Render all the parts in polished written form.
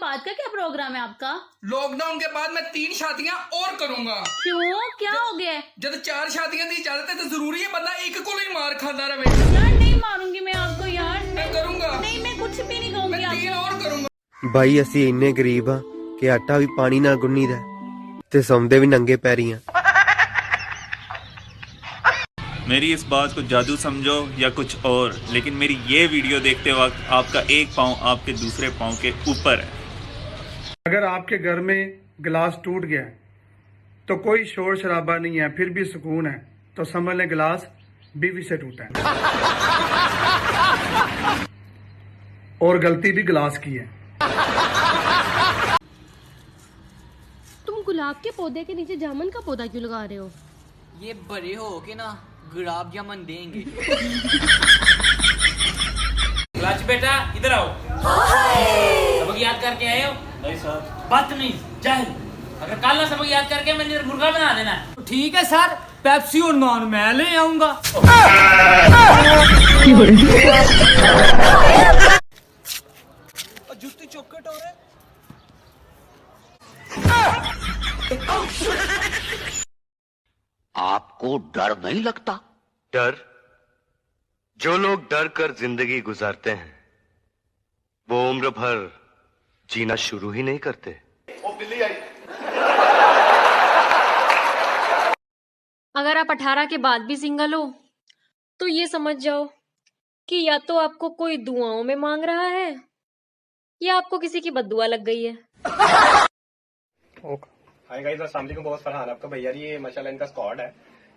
बाद का क्या प्रोग्राम है आपका? लॉकडाउन के बाद मैं 3 शादियां और करूंगा। क्यों, क्या हो गया? जब 4 शादियां की इजाजत है तो जरूरी है बंदा एक को ही मार खाता रहे। यार नहीं मारूंगी मैं आपको यार। मैं करूंगा। नहीं मैं कुछ भी नहीं कहूंगी। मैं 3 और करूंगा। भाई ਅਸੀਂ ਇੰਨੇ ਗਰੀਬ ਆ ਕਿ ਆਟਾ ਵੀ ਪਾਣੀ ਨਾਲ ਗੁੰਨੀਦਾ ਤੇ ਸੌਂਦੇ ਵੀ ਨੰਗੇ ਪੈਰੀ ਆ। मेरी इस बात को जादू समझो या कुछ और, लेकिन मेरी ये वीडियो देखते वक्त आपका एक पाँव आपके दूसरे पाँव के ऊपर है। अगर आपके घर में गिलास टूट गया तो कोई शोर शराबा नहीं है, फिर भी सुकून है, तो समझ लें गिलास बीवी से टूटा है और गलती भी गिलास की है। तुम गुलाब के पौधे के नीचे जामुन का पौधा क्यों लगा रहे हो? ये बड़े हो के ना गुलाब जामुन देंगे। क्लच बेटा इधर आओ। सबक याद करके आए हो? नहीं सर। बदतमीज जाहिल। अगर कल ना सबक याद करके मैंने मुर्गा बना देना। ठीक है सर, पेप्सी और नॉन मैं ले आऊंगा। जूती चौकट हो रहा है। आपको डर नहीं लगता? डर? जो लोग डर कर जिंदगी गुजारते हैं वो उम्र भर जीना शुरू ही नहीं करते। अगर आप 18 के बाद भी सिंगल हो तो ये समझ जाओ कि या तो आपको कोई दुआओं में मांग रहा है या आपको किसी की बद्दुआ लग गई है। हाय गाइस, अस्सलाम वालेकुम। बहुत फरहान आपका भैया। ये माशाल्लाह इनका स्क्वाड है,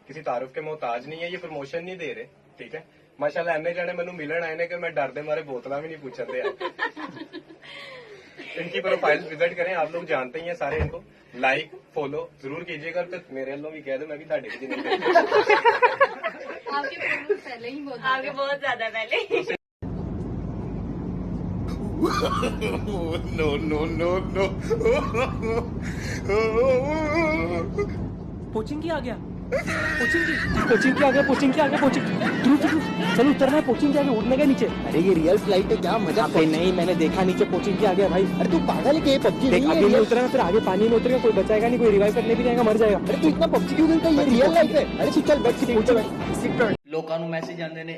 किसी तारुफ के मोहताज नहीं है, ये प्रमोशन नहीं दे रहे, ठीक है। माशाल्लाह एने जाने मैनू मिलन आए ने कि मैं डर दे मारे बोतला भी नहीं पूछन दे। इनकी प्रोफाइल विजिट करें, आप लोग जानते ही हैं सारे। इनको लाइक फॉलो जरूर कीजिएगा। तो मेरे अल्लों भी कह दो, मैं भी ताड़े की नहीं आगे बहुत ज्यादा पहले। No no no no. Coaching की आ गया, कोचिंग की आ गया, कोचिंग की आ गया, कोचिंग। चलो उतरना है कोचिंग के आगे, उड़ने के नीचे। अरे ये रियल फ्लाइट है, क्या मजा। नहीं मैंने देखा नीचे कोचिंग के आ गया भाई। अरे तू पागल है, पबजी देख अभी नहीं उतरा फिर आगे पानी में उतरेगा, कोई बचाएगा नहीं, कोई रिवाइव करने भी जाएगा, मर जाएगा। अरे तू इतना पबजी क्यों खेलता है? ये रियल लाइफ है। अरे तू चल बैठ सीट। लोगों ਨੂੰ मैसेज आंदे ने,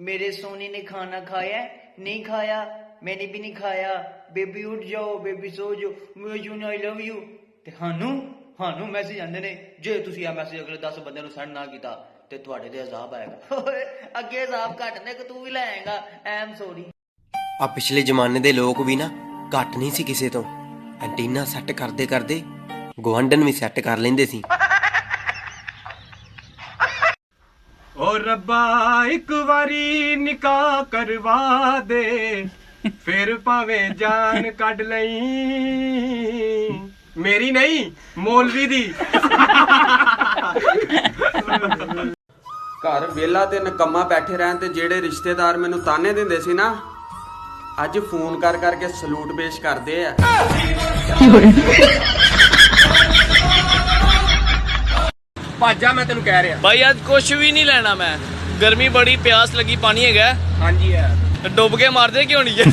मेरे सोनी ने खाना खाया नहीं खाया, मैंने भी नहीं खाया, बेबी उठ जाओ, बेबी सो जाओ, मैं आई लव यू। ਤੇ ਸਾਨੂੰ ਮੈਸੇਜ ਆਂਦੇ ਨੇ, ਜੇ ਤੁਸੀਂ ਆ ਮੈਸੇਜ ਅਗਲੇ 10 ਬੰਦਿਆਂ ਨੂੰ ਸੈਂਡ ਨਾ ਕੀਤਾ ਤੇ ਤੁਹਾਡੇ ਤੇ ਅਜ਼ਾਬ ਆਏਗਾ। ਓਏ ਅੱਗੇ ਅਜ਼ਾਬ ਘੱਟ ਨੇ ਕਿ ਤੂੰ ਵੀ ਲੈ ਆਏਗਾ। Am sorry. ਆ ਪਿਛਲੇ ਜ਼ਮਾਨੇ ਦੇ ਲੋਕ ਵੀ ਨਾ ਘੱਟ ਨਹੀਂ ਸੀ ਕਿਸੇ ਤੋਂ। ਐਂਟੀਨਾ ਸੈੱਟ ਕਰਦੇ ਕਰਦੇ ਗਵਾਂਢਣ ਵੀ ਸੈੱਟ ਕਰ ਲੈਂਦੇ ਸੀ। ओ रब्बा एक वारी निकाह करवा दे, फिर भावे जान कढ लई। मेरी नहीं, मौलवी दी। घर वेला ते नकम्मा बैठे रहन ते जेड़े रिश्तेदार मैनू ताने दिंदे सी ना, अज फोन कर करके सलूट पेश करदे आ। भाजा मैं तेन कह रहा भाई आज कुछ भी नहीं लेना मैं, गर्मी बड़ी, प्यास लगी, पानी है। हाँ जी है। डूब के मार दे क्यों नहीं है?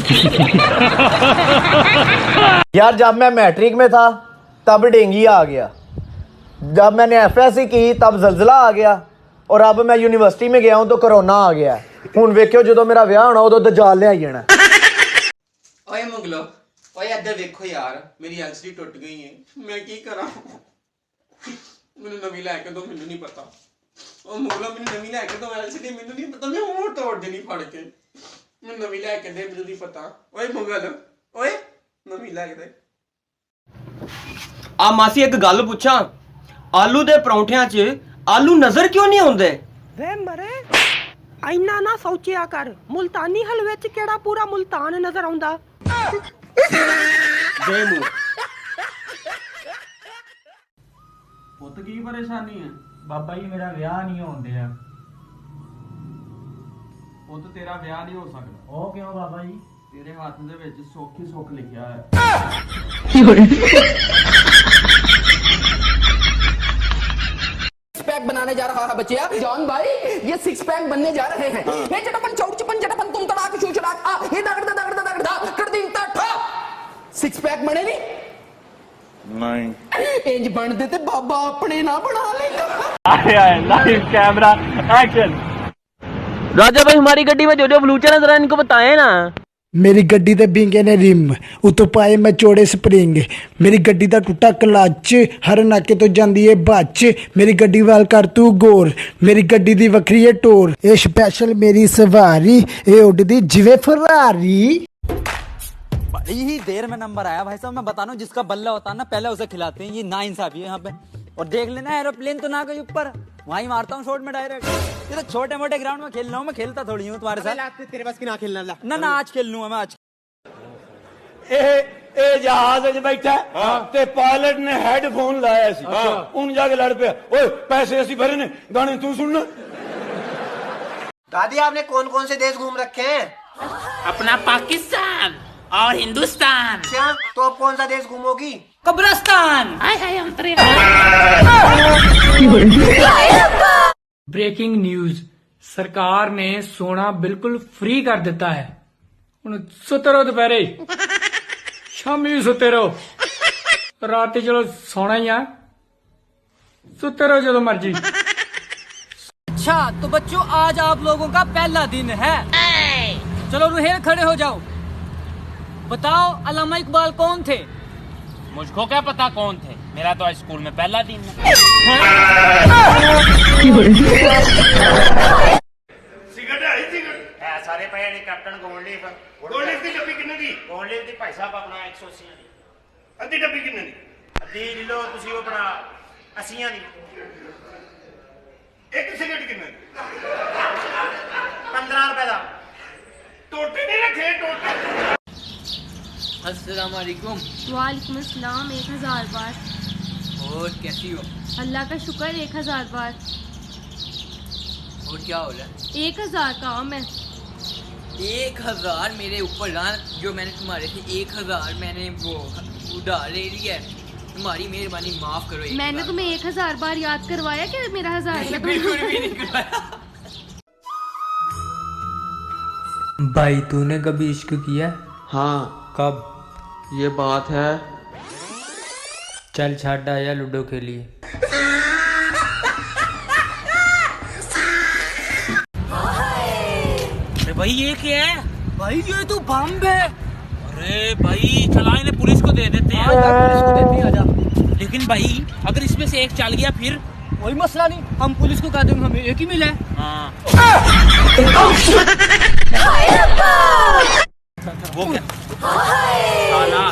यार जब मैं मैट्रिक में था तब डेंगू आ गया, जब मैंने एफएससी की तब जलजिला आ गया, और अब मैं यूनिवर्सिटी में गया हूं तो कोरोना आ गया। हुण वेखियो जो मेरा ब्याह होना उदों दजाल ले आई जाना। ओए मुगलो, ओए इधर देखो यार, मेरी एलसीडी टुट गई है, मैं की करा? मैनू नवी लैके दो, मैनू नहीं पता। ओ मुगलो मैनू नवी लैके दो एलसीडी, मैनू नहीं पता, मैं होर तोड़ देनी फड़ के। मैनू नवी लैके दे, मैनू नहीं पता। ओए मुगल, ओए नवी लैके दे। ਆ ਮਾਸੀ ਇੱਕ ਗੱਲ ਪੁੱਛਾਂ, ਆਲੂ ਦੇ ਪਰੌਂਠਿਆਂ 'ਚ ਆਲੂ ਨਜ਼ਰ ਕਿਉਂ ਨਹੀਂ ਆਉਂਦੇ? ਵੇ ਮਰੇ ਇੰਨਾ ਨਾ ਸੋਚਿਆ ਕਰ, ਮੁਲਤਾਨੀ ਹਲਵੇ 'ਚ ਕਿਹੜਾ ਪੂਰਾ ਮੁਲਤਾਨ ਨਜ਼ਰ ਆਉਂਦਾ? ਦੇ ਮੂੰਹ। ਪੁੱਤ ਕੀ ਪਰੇਸ਼ਾਨੀ ਹੈ? ਬਾਬਾ ਜੀ ਮੇਰਾ ਵਿਆਹ ਨਹੀਂ ਹੋਣ ਡਿਆ। ਪੁੱਤ ਤੇਰਾ ਵਿਆਹ ਨਹੀਂ ਹੋ ਸਕਦਾ। ਉਹ ਕਿਉਂ ਬਾਬਾ ਜੀ? ਤੇਰੇ ਹੱਥ ਦੇ ਵਿੱਚ ਸੁੱਖ ਹੀ ਸੁੱਖ ਲਿਖਿਆ ਹੈ। पैक बनाने जा रहा है बच्चिया जॉन भाई, ये 6 पैक बनने जा रहे हैं। हे चटपन चौड़ चपन चटपन तुम तड़ाक शू चड़ाक आ, हे दगड़ दगड़ दगड़ दा कर दिन ता ठा सिक्स पैक बने नहीं इंज बन देते बाबा अपने ना बना लेगा। Live camera action. राजा भाई हमारी गड्डी में जो फ्लूचर है जरा इनको बताएं ना। मेरी गड्डी दे बिंगे ने रिम उतो पाए मैं चौड़े स्प्रिंग, मेरी गड्डी दा टुੱਟਾ क्लच हर नाके तो जांदी है बच, मेरी गड्डी वाल कर तू गौर, मेरी गड्डी दी वखरी है टोर, ए स्पेशल मेरी सवारी ए उड़दी जिवे फरारी। बड़ी ही देर में नंबर आया भाई साहब, मैं बता रहा हूँ जिसका बल्ला होता है ना पहले उसे खिलाते हैं, ये नाइंसाफी है यहाँ पे। और देख लेना एरोप्लेन तो ना गई ऊपर, वहीं मारता हूँ शॉट में डायरेक्ट। ये तो छोटे मोटे ग्राउंड में खेल रहा हूँ, मैं खेलता थोड़ी हूँ तुम्हारे साथ। तेरे पास की ना खेलना ना आज खेल लूंगा मैं आज। ਇਹ ਜਹਾਜ਼ ਵਿੱਚ ਬੈਠਾ ਤੇ ਪਾਇਲਟ ਨੇ ਹੈਡਫੋਨ ਲਾਇਆ ਸੀ ਉਹਨ ਜਾ ਕੇ ਲੜ ਪਿਆ, ਓਏ ਪੈਸੇ ਅਸੀਂ ਭਰੇ ਨੇ ਗਾਣੇ ਤੂੰ ਸੁਣਨਾ। दादी आपने कौन कौन से देश घूम रखे हैं? अपना पाकिस्तान और हिंदुस्तान। क्या तो अब कौन सा देश घूमोगी? कब्रिस्तान। ब्रेकिंग न्यूज, सरकार ने सोना बिल्कुल फ्री कर दिता है। ਹੁਣ ਸੁੱਤੇ ਰਹੋ ਦੁਪਹਿਰੇ, ਸ਼ਾਮੀ ਵੀ ਸੁੱਤੇ ਰਹੋ, ਰਾਤੀ ਚਲੋ ਸੌਣਾ ਹੀ ਆ, ਸੁੱਤੇ ਰਹੋ ਜਦੋਂ ਮਰਜੀ। अच्छा तो बच्चों आज आप लोगों का पहला दिन है, चलो रुहेल खड़े हो जाओ। बताओ अल्लामा इकबाल कौन थे? मुझको क्या पता कौन थे, मेरा तो आज स्कूल में पहला दिन है। सारे पे कैप्टन गोल्डलीफ की डब्बी कितने दी? गोल्डलीफ दी भाई साहब अपना 180 दी। अद्धी डब्बी कितने दी? अद्धी ले लो तुसी अपना 80 दी। एक सिगरेट कितने दी? 15 रुपए दा। टोटे नहीं रखे टोटे। अस्सलाम वालेकुम। वालेकुम अस्सलाम। 1000 बार। और कैसी हो? अल्लाह का शुक्र 1000 बार। और क्या हो रहा है? 1000 काम है। 1000 मेरे ऊपर ना, जो मैंने तुम्हारे से 1000 मैंने वो उधार ले लिया है, तुम्हारी मेहरबानी माफ करो। मैंने तुम्हें 1000 बार याद करवाया कि मेरा 1000 बिल्कुल भी नहीं करवाया। भाई तूने कभी इश्क किया? हाँ। कब? ये बात है। चल छाट आया लूडो खेलिए। भाई ये क्या है? भाई ये तो बम है। अरे भाई चला इन्हें पुलिस को दे देते हैं। पुलिस को देते हैं, आजा। लेकिन भाई अगर इसमें से एक चल गया फिर? कोई मसला नहीं, हम पुलिस को कह देंगे हमें एक ही मिला है। हाँ। वो क्या?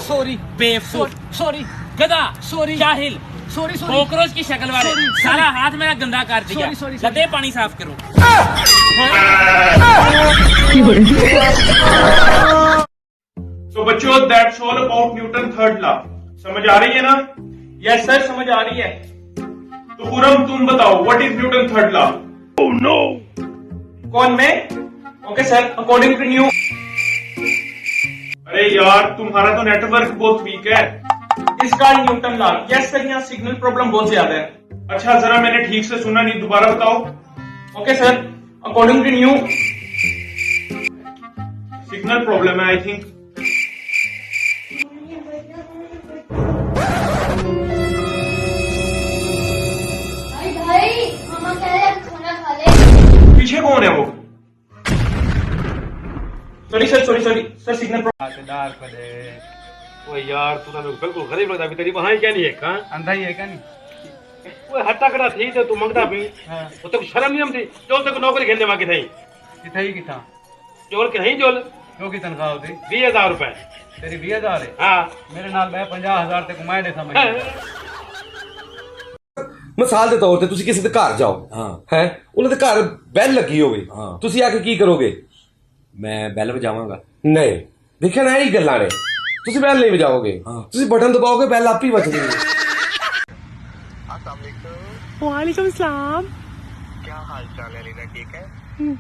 सॉरी बेवकूफ, सॉरी गधा, सॉरी जाहिल, सॉरी कॉकरोच की शक्ल वाले, सारा हाथ मेरा गंदा कर दिया। गधे पानी साफ करो। तो बच्चों that's all about Newton third law. समझ आ रही है ना? यस सर समझ आ रही है। तो पूरम तुम बताओ what is Newton third law? Oh no. कौन मैं? Okay sir according to new. अरे यार तुम्हारा तो नेटवर्क बहुत वीक है। इसका न्यूटन लॉ। यस सर यहाँ सिग्नल प्रॉब्लम बहुत ज्यादा है। अच्छा जरा मैंने ठीक से सुना नहीं, दोबारा बताओ। Okay sir according to new signal problem है आई थिंक। भाई मामा कह रहे हैं खाना खा ले। पीछे कौन है वो? सॉरी सर सर सिग्नल ओ यार तू तो बिल्कुल गरीब लगता है, तेरी वहां क्या नहीं है? कहां अंधा ही है क्या नहीं? वो हट्टा कड़ा थी तो तू मंगता भी। वो तो शर्म नहीं थी। जोल तक नौकरी खेलने वाकी थी किथे ही किथा जोल के नहीं जोल जो की तनख्वाह होती 20,000 रुपए। तेरी 20,000 है? हाँ मेरे नाल मैं 50,000 ते कमाए दे समझ। ਮਿਸਾਲ ਦੇ ਤੌਰ ਤੇ ਤੁਸੀਂ ਕਿਸੇ ਦੇ ਘਰ ਜਾਓ ਹੈ, ਉਹਨਾਂ ਦੇ ਘਰ ਬੈਲ ਲੱਗੀ ਹੋਵੇ, ਤੁਸੀਂ ਆ ਕੇ ਕੀ ਕਰੋਗੇ? मैं बैल बजावांगा। ਨਹੀਂ ਦੇਖਿਆ ਨਾ, ਇਹ ਗੱਲਾਂ ਨੇ। ਤੁਸੀਂ ਬੈਲ ਨਹੀਂ ਵਜਾਓਗੇ, ਤੁਸੀਂ ਬਟਨ ਦਬਾਓਗੇ, ਬੈਲ ਆਪੇ ਹੀ ਵੱਜ ਜਾਏਗੀ। वालेकुम सलाम। क्या हाल चाल है लीना, ठीक है?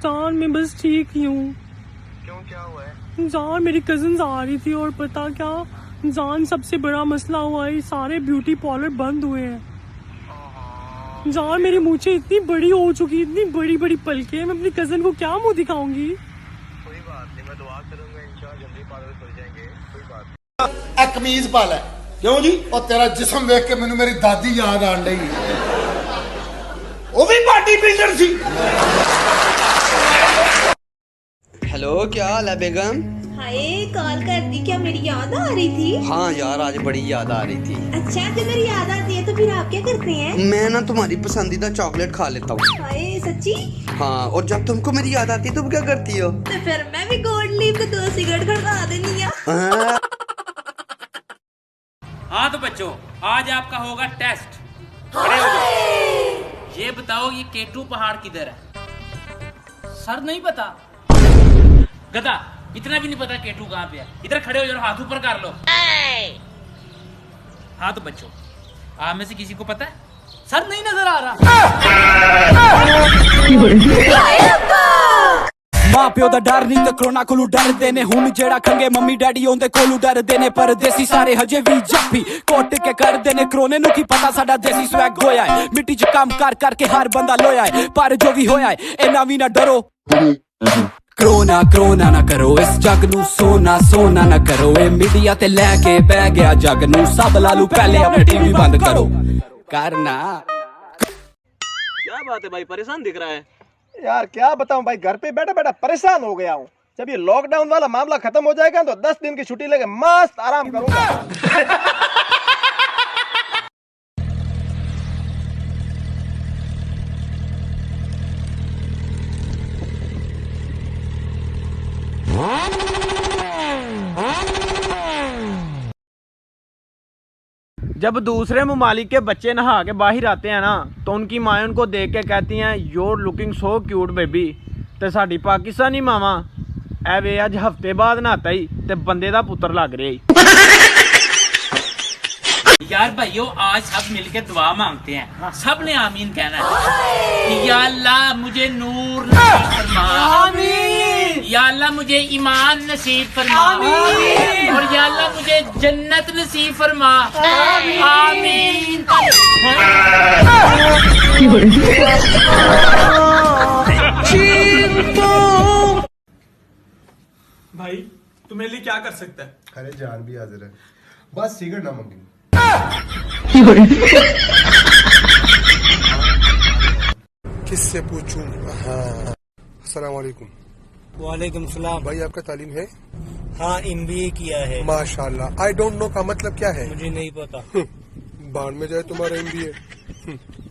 जान मैं बस ठीक ही हूँ। क्यों क्या हुआ है? जान मेरी कजिन आ रही थी और पता क्या जान सबसे बड़ा मसला हुआ है, सारे ब्यूटी पार्लर बंद हुए हैं। जान मेरी मूंछें इतनी बड़ी हो चुकी, इतनी बड़ी बड़ी पलके, मैं अपनी कजिन को क्या मुंह दिखाऊंगी? कोई बात नहीं, मैं दुआ करूंगा इंशाल्लाह जल्दी पार्लर खुल जाएंगे। कोई बात ਇਹ ਕਮੀਜ਼ ਪਾ ਲੈ ਕਿਉਂ ਜੀ ਉਹ ਤੇਰਾ ਜਿਸਮ ਵੇਖ ਕੇ ਮੈਨੂੰ ਮੇਰੀ ਦਾਦੀ ਯਾਦ ਆਣ ਲਈ ਉਹ ਵੀ ਬਾਡੀ ਬਿਲਡਰ ਸੀ हेलो क्या हाल है बेगम हाय कॉल कर दी क्या मेरी याद आ रही थी हाँ यार आज बड़ी याद आ रही थी अच्छा जब मेरी याद आती है तो फिर आप क्या करते हैं मैं ना तुम्हारी पसंदीदा चॉकलेट खा लेता हूँ हाय सच्ची हाँ और जब तुमको मेरी याद आती है तुम क्या करती हो तो फिर मैं भी गोल्ड लीफ को 2 सिगरेट खड़का देनी है हाँ तो बच्चों आज आपका होगा टेस्ट। खड़े हो जाओ। ये बताओ ये केटू पहाड़ किधर है? सर नहीं पता। गधा इतना भी नहीं पता केटू कहाँ पे है? इधर खड़े हो जाओ हाथ ऊपर कर लो। हाँ तो बच्चों आप में से किसी को पता है? सर नहीं नजर आ रहा। मां प्यो दा डर नहीं ते कोरोना कोलू डरदे ने हुन जेड़ा खंगे मम्मी डैडी ओंदे कोलू डरदे ने परदेसी सारे हजे भी जप्पी कोट के करदे ने कोरोने नु की पता साडा देसी स्वैग होया है मिट्टी च काम कर करके हर बंदा लोया है पर जो भी होया है इना भी ना डरो कोरोना कोरोना ना करो इस जग नु सोना सोना ना करो ए मीडिया ते लेके बह गया जग नु सब लालू पहले अपनी टीवी बंद करो करना क्या बात है भाई परेशान दिख रहा है यार क्या बताऊं भाई घर पे बैठा बैठा परेशान हो गया हूँ जब ये लॉकडाउन वाला मामला खत्म हो जाएगा तो 10 दिन की छुट्टी लेके मस्त आराम करूंगा जब दूसरे ममालिक के बच्चे नहा के बाहर आते हैं ना तो उनकी माएँ उनको देख के कहती हैं you're looking so cute baby ते साडी पाकिस्तानी मामा ए वे अज हफ्ते बाद नहाता ही ते बंदे दा पुत्र लग रहा यार भाइयों आज सब मिलके दुआ मांगते हैं सब ने आमीन कहना है। या अल्लाह मुझे नूर नसीब फरमा आमीन। या अल्लाह मुझे ईमान नसीब फरमा आमीन। और या अल्लाह मुझे जन्नत नसीब फरमा आमीन। भाई तू मेरे लिए क्या कर सकता है? अरे जान भी हाजिर है बस सिगरेट ना मंगी किससे पूछूं? हाँ अस्सलाम वालेकुम। वालेकुम सलाम। भाई आपका तालीम है? हाँ MBA किया है। माशाल्लाह। आई डोंट नो का मतलब क्या है? मुझे नहीं पता। बाढ़ में जाए तुम्हारा MBA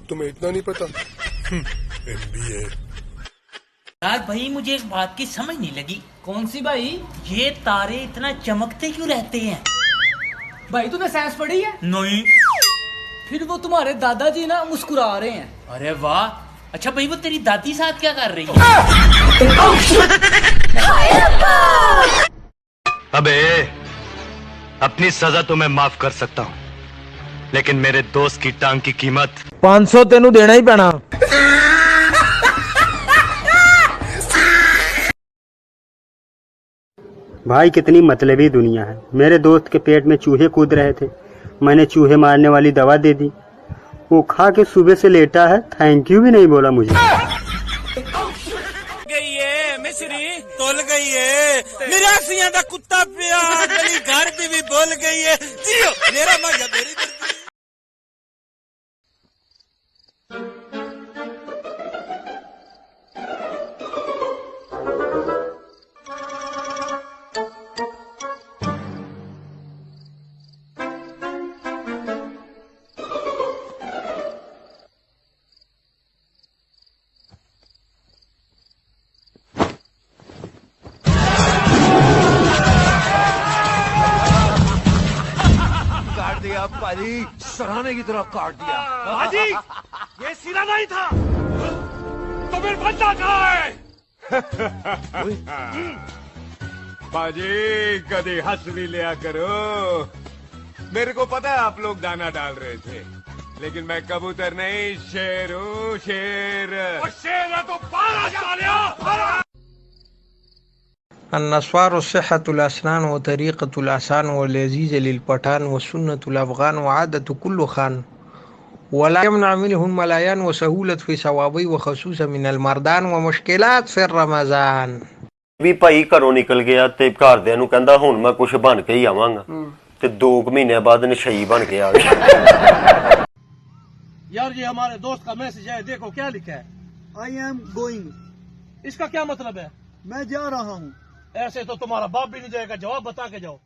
तुम्हें इतना नहीं पता। MBA यार भाई मुझे एक बात की समझ नहीं लगी। कौन सी भाई? ये तारे इतना चमकते क्यों रहते हैं? भाई तूने साइंस पढ़ी है? नहीं। फिर वो तुम्हारे दादाजी ना मुस्कुरा रहे हैं। अरे वाह। अच्छा भाई वो तेरी दादी साथ क्या कर रही है? अबे अपनी सजा तो मैं माफ कर सकता हूँ लेकिन मेरे दोस्त की टांग की कीमत 500 तेनू देना ही पैना। भाई कितनी मतलबी दुनिया है। मेरे दोस्त के पेट में चूहे कूद रहे थे मैंने चूहे मारने वाली दवा दे दी वो खा के सुबह से लेटा है थैंक यू भी नहीं बोला मुझे। गई है मिश्री तोल गई है निराशियां दा कुत्ता पिया गली घर पे भी बोल गई है जियो मेरा मजा मेरी पाजी सराहने की तरह काट दिया। पाजी ये सिरा नहीं था तो फिर बंदा कहाँ है? पाजी कभी हंस भी लिया करो। मेरे को पता है आप लोग दाना डाल रहे थे लेकिन मैं कबूतर नहीं शेर हूँ शेर। शेर है तो पारा डालिया। अन्नस्वार सिहतुल असनान व तरीक़तुल आसान व लज़ीज़ लिलपठान व सुन्नतुल अफ़ग़ान व आदतु कुल्लु खान वला यमनअ मिनहुल मलायान व सहूलत फ़ी सवाबी व ख़ुसूसन मिनल मरदान व मुश्किलात फ़ी रमज़ान। ਵੀ ਭਾਈ ਘਰੋਂ ਨਿਕਲ ਗਿਆ ਤੇ ਘਰਦਿਆਂ ਨੂੰ ਕਹਿੰਦਾ ਹੁਣ ਮੈਂ ਕੁਝ ਬਣ ਕੇ ਹੀ ਆਵਾਂਗਾ ਤੇ 2 महीने बाद नशई बन के आ गया। यार ये हमारे दोस्त का मैसेज है, देखो क्या लिखा है। आई एम गोइंग, इसका क्या मतलब है? मैं जा रहा हूँ। ऐसे तो तुम्हारा बाप भी नहीं जाएगा, जवाब बता के जाओ।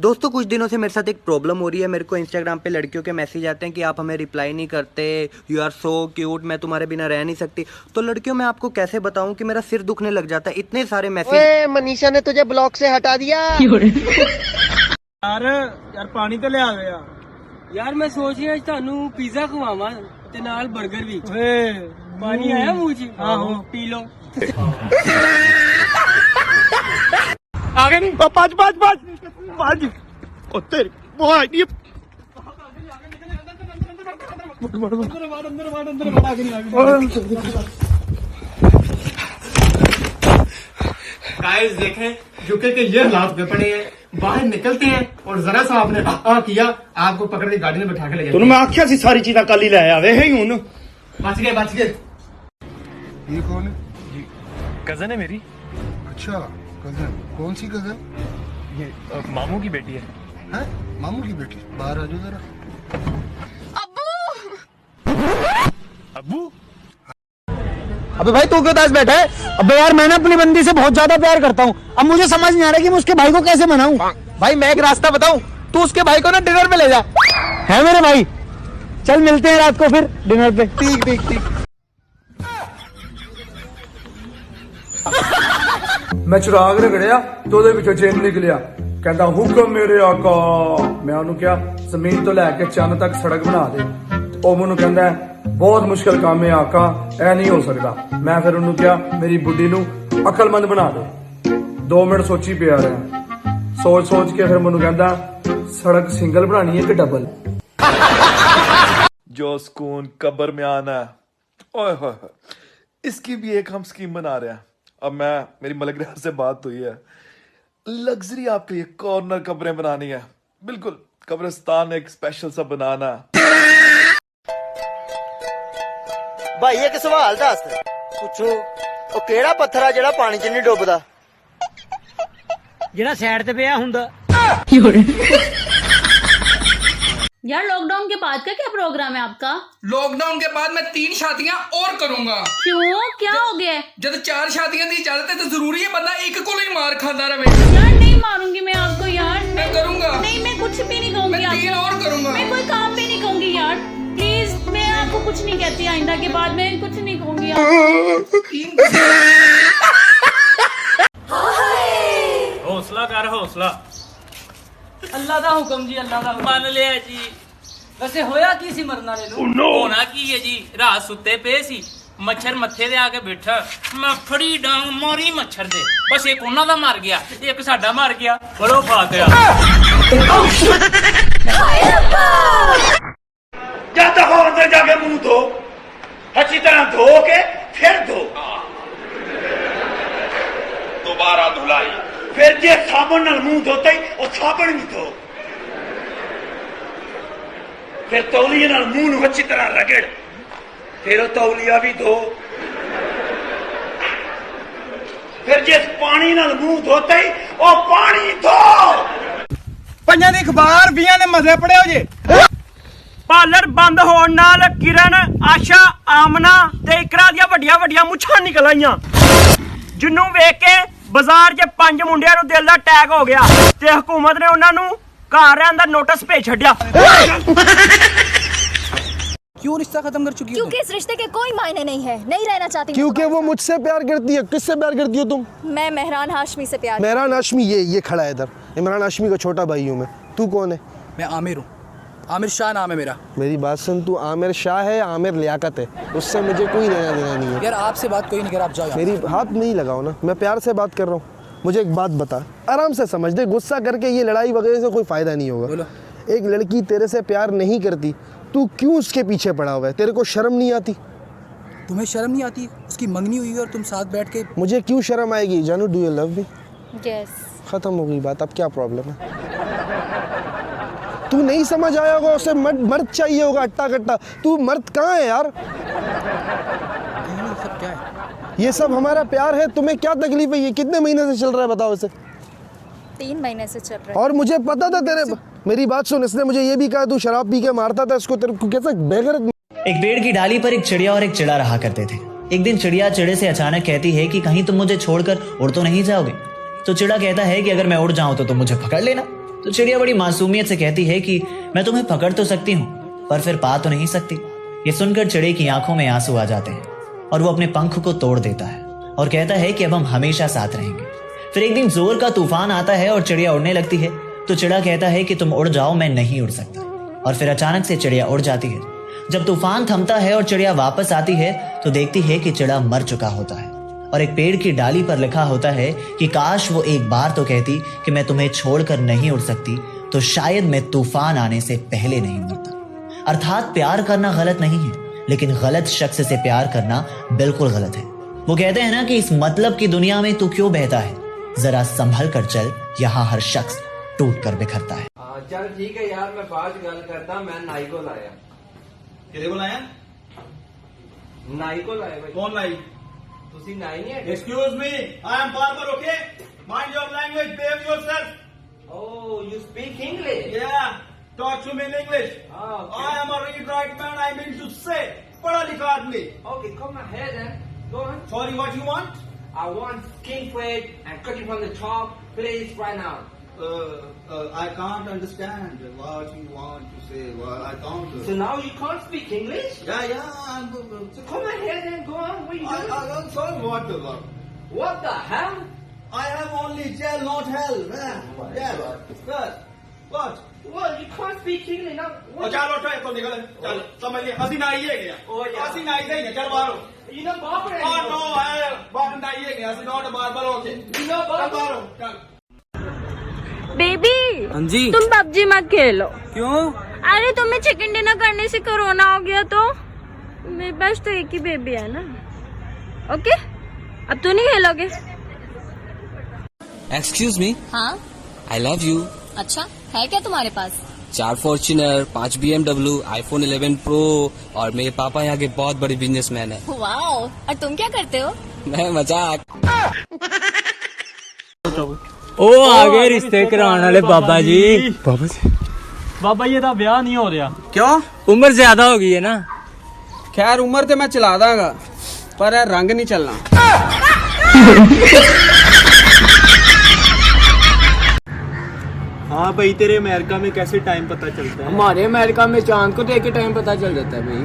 दोस्तों कुछ दिनों से मेरे साथ एक प्रॉब्लम हो रही है। मेरे को इंस्टाग्राम पे लड़कियों के मैसेज आते हैं कि आप हमें रिप्लाई नहीं करते, यू आर सो क्यूट, मैं तुम्हारे बिना रह नहीं सकती। तो लड़कियों मैं आपको कैसे बताऊं कि मेरा सिर दुखने लग जाता है, इतने सारे मैसेज। मनीषा ने तुझे ब्लॉक से हटा दिया। यार पानी तो ले आ गया यार। मैं सोच रहा थानू पिज्जा खवावा ते नाल बर्गर भी। पानी आया मुंह च? आहो पी लो। आगे नहीं पाँच तेरी वो आई नहीं। गाइस देखें यूके के ये हालात में पड़े हैं, बाहर निकलते हैं और जरा सा आपने किया आपको पकड़ के गाड़ी में बैठा के ले जाते। मैं आख्या सी सारी चीज़ां कल ही ले आवे ही हुन। बच गए। ये कौन है? कजन है मेरी। अच्छा कजन, कौन सी कजन? ये मामू की बेटी है। हैं? मामू की बेटी, बाहर आ जाओ जरा। अब्बू अबे भाई तू क्यों उदास बैठा है? अबे यार मैं ना अपनी बंदी से बहुत ज्यादा प्यार करता हूँ। अब मुझे समझ नहीं आ रहा कि मैं उसके भाई को कैसे मनाऊं। भाई मैं एक रास्ता बताऊं, तू उसके भाई को ना डिनर पे ले जा। है मेरे भाई, चल मिलते हैं रात को फिर डिनर पे। ठीक। मैं चिराग रगड़िया तो ਉਹਦੇ ਵਿੱਚੋਂ ਚੇਨ ਨਿਕਲਿਆ। ਕਹਿੰਦਾ ਹੁਕਮ ਮੇਰੇ ਆਕਾ। ਮੈਂ ਉਹਨੂੰ ਕਿਹਾ ਜ਼ਮੀਨ ਤੋਂ ਲੈ ਕੇ ਚੰਨ ਤੱਕ ਸੜਕ ਬਣਾ ਦੇ। ਉਹ ਮੈਨੂੰ ਕਹਿੰਦਾ ਬਹੁਤ ਮੁਸ਼ਕਲ ਕੰਮ ਹੈ ਆਕਾ, ਇਹ ਨਹੀਂ ਹੋ ਸਕਦਾ। ਮੈਂ ਫਿਰ ਉਹਨੂੰ ਕਿਹਾ ਮੇਰੀ ਬੁੱਢੀ ਨੂੰ ਅਕਲਮੰਦ ਬਣਾ ਦੇ। 2 ਮਿੰਟ ਸੋਚੀ ਪਿਆ ਰਿਹਾ, ਸੋਚ ਕੇ ਫਿਰ ਮੈਨੂੰ ਕਹਿੰਦਾ ਸੜਕ ਸਿੰਗਲ ਬਣਾਣੀ ਹੈ ਕਿ डबल। जो सुकून कब्र में आना है, ओए होए इसकी भी एक हम स्कीम बना रहे हैं। अब मेरी मलिक रियाज से बात हुई है, लग्जरी आपके लिए कॉर्नर कब्रें बनानी है, बिल्कुल कब्रिस्तान एक स्पेशल सा बनाना है। भाई एक सवाल दस पूछो, ਉਹ ਕਿਹੜਾ ਪੱਥਰ ਆ ਜਿਹੜਾ ਪਾਣੀ 'ਚ ਨਹੀਂ ਡੁੱਬਦਾ? ਜਿਹੜਾ ਸਾਈਡ ਤੇ ਪਿਆ ਹੁੰਦਾ। यार लॉकडाउन के बाद का क्या प्रोग्राम है आपका? लॉकडाउन के बाद मैं 3 शादियां और करूंगा। क्यों, क्या हो गया? जब 4 शादियां की इजाजत है तो जरूरी है बंदा एक को ही मार खाता रहे। यार नहीं मारूंगी मैं आपको यार। मैं करूंगा। नहीं मैं कुछ भी नहीं कहूंगी। मैं 3 और करूंगा। मैं कोई काम भी नहीं कहूंगी यार, प्लीज। मैं आपको कुछ नहीं कहती, आइंदा के बाद मैं कुछ नहीं कहूंगी। हौसला कर हौसला। अल्लाह दा हुक्म जी, अल्लाह दा मान लिया जी। वैसे होया की सी मरना ले लो। होना की है जी, रात सुते पे सी, मच्छर मत्थे दे आके बैठा, मैं फड़ी डांग मारी मच्छर दे, बस एक उन्हां दा मर गया, एक साडा मर गया। बड़ो फातिहा। जा दफा अंदर जाके मुंह धो, अच्छी तरह धो के फिर धो। दोबारा धुलाई, फिर जे साबुन नाल मुंह धोते ही वो साबुन भी धो। फिर तौलिए नाल मुंह नूं अच्छी तरह रगड़, फिर वो तौलिया भी धो। फिर जिस पानी नाल मुंह धोते ही वो पानी धो। पंजां दी अखबार 20 ने मजे पढ़ियो जे। पार्लर बंद होने नाल किरण, आशा, आमना ते इकरा दियां वड्डियां मुछां निकल आईयां, जिन्नू वेख के बाजार 'ਚ 5 मुंडियां नूं दिल दा अटैक हो गया ते हुकूमत ने उन्हां नूं घर रहण दा नोटिस भेज छड्डिया। क्यों रिश्ता खत्म कर चुकी हो? क्योंकि इस रिश्ते के कोई मायने नहीं है, नहीं रहना चाहती। क्योंकि वो मुझसे प्यार करती है। किससे प्यार करती हो तुम? मैं मेहरान हाशमी से प्यार। मेहरान हाशमी ये खड़ा है इधर। इमरान हाशमी का छोटा भाई हूँ मैं। तू कौन है? मैं आमिर हूँ, आमिर शाह नाम है मेरा। मेरी बात सुन, तू आमिर शाह है, आमिर लियाकत है, उससे मुझे कोई लेना देना नहीं है। यार आपसे बात कोई नहीं कर, आप जाओ। मेरी हाथ नहीं लगाओ ना, मैं प्यार से बात कर रहा हूँ। मुझे एक बात बता, आराम से समझ दे, गुस्सा करके ये लड़ाई वगैरह से कोई फायदा नहीं होगा। बोलो। एक लड़की तेरे से प्यार नहीं करती, तू क्यों उसके पीछे पड़ा हुआ है? तेरे को शर्म नहीं आती? तुम्हें शर्म नहीं आती? उसकी मंगनी हुई और तुम साथ बैठ के। मुझे क्यों शर्म आएगी? जानू, do you love me? Yes. खत्म हो गई बात, अब क्या प्रॉब्लम है? तू नहीं समझ आया होगा, उसे मर्द चाहिए होगा, अट्टा कट्टा। तू मर्द कहाँ है यार? सब क्या है? ये सब हमारा प्यार है, तुम्हें क्या तकलीफ है? ये कितने महीने से चल रहा है बताओ इसे? 3 महीने से चल रहा है। और मुझे पता था तेरे, मेरी बात सुन, इसने मुझे ये भी कहा तू शराब पी के मारता था इसको, तेरे को कैसा बेगैरत। एक पेड़ की डाली पर एक चिड़िया और एक चिड़ा रहा करते थे। एक दिन चिड़िया चिड़े से अचानक कहती है कि कहीं तुम मुझे छोड़कर उड़ तो नहीं जाओगे? तो चिड़ा कहता है कि अगर मैं उड़ जाऊं तो तुम मुझे पकड़ लेना। तो चिड़िया बड़ी मासूमियत से कहती है कि मैं तुम्हें पकड़ तो सकती हूँ पर फिर पा तो नहीं सकती। ये सुनकर चिड़े की आंखों में आंसू आ जाते हैं और वो अपने पंख को तोड़ देता है और कहता है कि अब हम हमेशा साथ रहेंगे। फिर एक दिन जोर का तूफान आता है और चिड़िया उड़ने लगती है। तो चिड़ा कहता है कि तुम उड़ जाओ, मैं नहीं उड़ सकता। और फिर अचानक से चिड़िया उड़ जाती है। जब तूफान थमता है और चिड़िया वापस आती है तो देखती है कि चिड़ा मर चुका होता है और एक पेड़ की डाली पर लिखा होता है कि काश वो एक बार तो कहती कि मैं तुम्हें छोड़कर नहीं उड़ सकती, तो शायद मैं तूफान आने से पहले नहीं मरता। अर्थात प्यार करना गलत नहीं है, लेकिन गलत शख्स से प्यार करना बिल्कुल गलत है। वो कहते हैं ना कि इस मतलब की दुनिया में तू क्यों बहता है, जरा संभल कर चल, यहाँ हर शख्स टूट कर बिखरता है। चल ठीक है यार, मैं बात गल करता। मैं नाई को लाया। किधे को लाया? नाई को लाया भाई। कौन लाई? तुसी नाई नहीं है? Excuse me, I am barber, okay? Mind your language, behave yourself. Oh, you speak English? Yeah, talk to me in English. Okay. I am a read-write man, I mean to say, पढ़ा लिखा आदमी. Okay, come ahead then. Go on. Sorry, what you want? I want skin fade and cut it from the top, please, right now. I can't understand what you want to say. Well, I can't. So now you can't speak English? Yeah. So come ahead and go on. What are you doing? I'm sorry, what? What the hell? I have only gel, not hell. Yeah. What? Well, you can't speak English now. चलो उठो, तो निकल। चल, समझ लिया। हसीना आई है क्या? हसीना आई है, चल बाहर। You know barber? Oh no, barber आई है क्या? हसीना और barber होके। You know barber? चल। बेबी, हाँ जी। तुम पबजी मत खेलो। क्यों? अरे तुम्हें चिकन डिनर करने से कोरोना हो गया तो मेरे पास तो एक ही बेबी है ना। ओके, अब तो नहीं खेलोगे? Excuse me. हाँ, आई लव यू। अच्छा है क्या तुम्हारे पास? 4 फॉर्च्यूनर, 5 BMW, iPhone 11 Pro और मेरे पापा यहाँ के बहुत बड़े बिजनेसमैन है। वाओ, और तुम क्या करते हो? मैं मजाक। ओ आगे रिश्ते कराने वाले बाबा जी। बाबा जी, बाबा ये तो ब्याह नहीं हो रहा। क्यों? उम्र ज्यादा हो गई है ना। खैर उम्र तो मैं चला दांगा पर रंग नहीं चलना। हाँ भाई, तेरे अमेरिका में कैसे टाइम पता चलता है? हमारे अमेरिका में चांद को देख के टाइम पता चल जाता है भाई।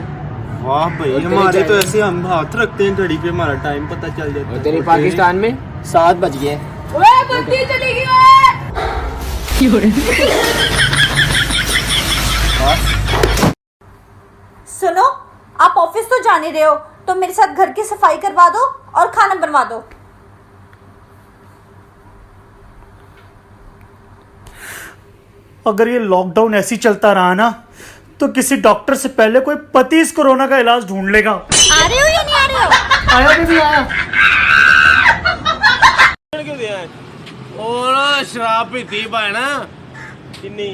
वाह भाई, हमारे तो ऐसे हम हाथ रखते हैं घड़ी पे, हमारा टाइम पता चल जाता है। तेरे पाकिस्तान में 7 बज गए। बत्ती चली गई। सुनो, आप ऑफिस तो जाने रहे हो तो मेरे साथ घर की सफाई करवा दो और खाना बनवा दो। अगर ये लॉकडाउन ऐसे ही चलता रहा ना तो किसी डॉक्टर से पहले कोई पति इस कोरोना का इलाज ढूंढ लेगा। आ रहे हो या नहीं आ रहे हो? आया भी नहीं आया। ओ ना शराब पीती है ना किन्नी।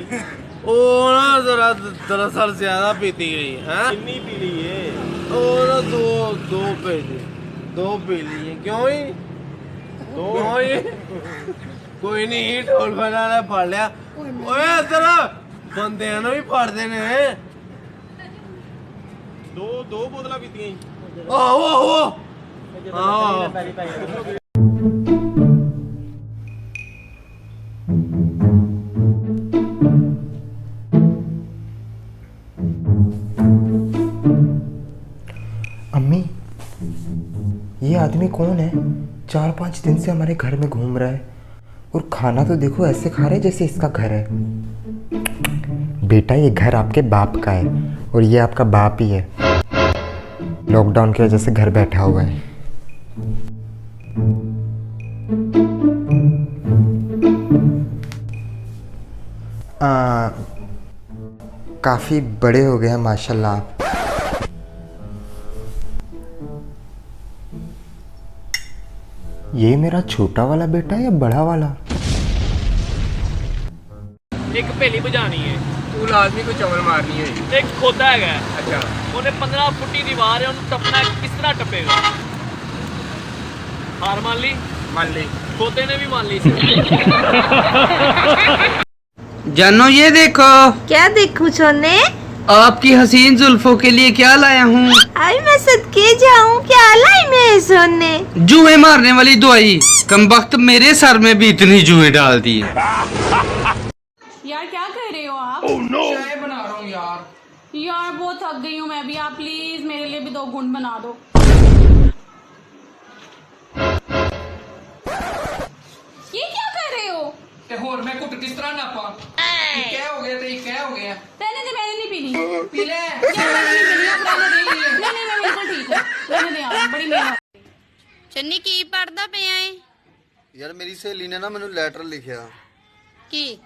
ओ ना जरा दरअसल ज्यादा पीती गई है। किन्नी पी ली है? ओ ना दो पी ली है। क्यों ही? क्यों ही? कोई नहीं, ढोल बजाना पड़ लिया। ओए जरा बंदे ना भी पड़ देने। दो बोतला पीती हैं। आओ। अम्मी, ये आदमी कौन है? 4-5 दिन से हमारे घर में घूम रहा है और खाना तो देखो ऐसे खा रहे जैसे इसका घर है। बेटा, ये घर आपके बाप का है और ये आपका बाप ही है। लॉकडाउन की वजह से घर बैठा हुआ है। काफी बड़े हो गए हैं माशाल्लाह आप। ये मेरा छोटा वाला बेटा है या बड़ा वाला? एक पहेली बुझानी है। तू लाजमी को चवल मारनी है। एक खोदा है। अच्छा। उन्हें 15 फुट की दीवार है, उन्हें टपना है, किस तरह टपेगा? हार मान ली खोते ने भी मान ली। जानो ये देखो। क्या देखूं सोने? आपकी हसीन जुल्फों के लिए क्या लाया हूँ। आई मैं सदके जाऊं, क्या लाई मैं सोने? जुए मारने वाली दवाई। कम वक्त मेरे सर में भी इतनी जुए डाल दी। यार क्या कर रहे हो आप? चाय बना रहा हूँ यार। यार बहुत थक गई हूँ मैं भी, आप प्लीज मेरे लिए भी 2 घूंट बना दो। ये क्या कर रहे हो? ते होर मैं कुट किस तरह नापा? ये क्या हो गया? ते क्या हो गया? रहने दे, मैंने नहीं पीनी। पी ले। यार मैंने नहीं पीनी, आप रहने दे। नहीं मैं बिल्कुल ठीक है, रहने दे यार, बड़ी मेहरबानी। चन्नी की पढ़दा पे आए ਯਾਰ ਮੇਰੀ ਸਹੇਲੀ ਨੇ ਨਾ ਮੈਨੂੰ ਲੈਟਰ ਲਿਖਿਆ की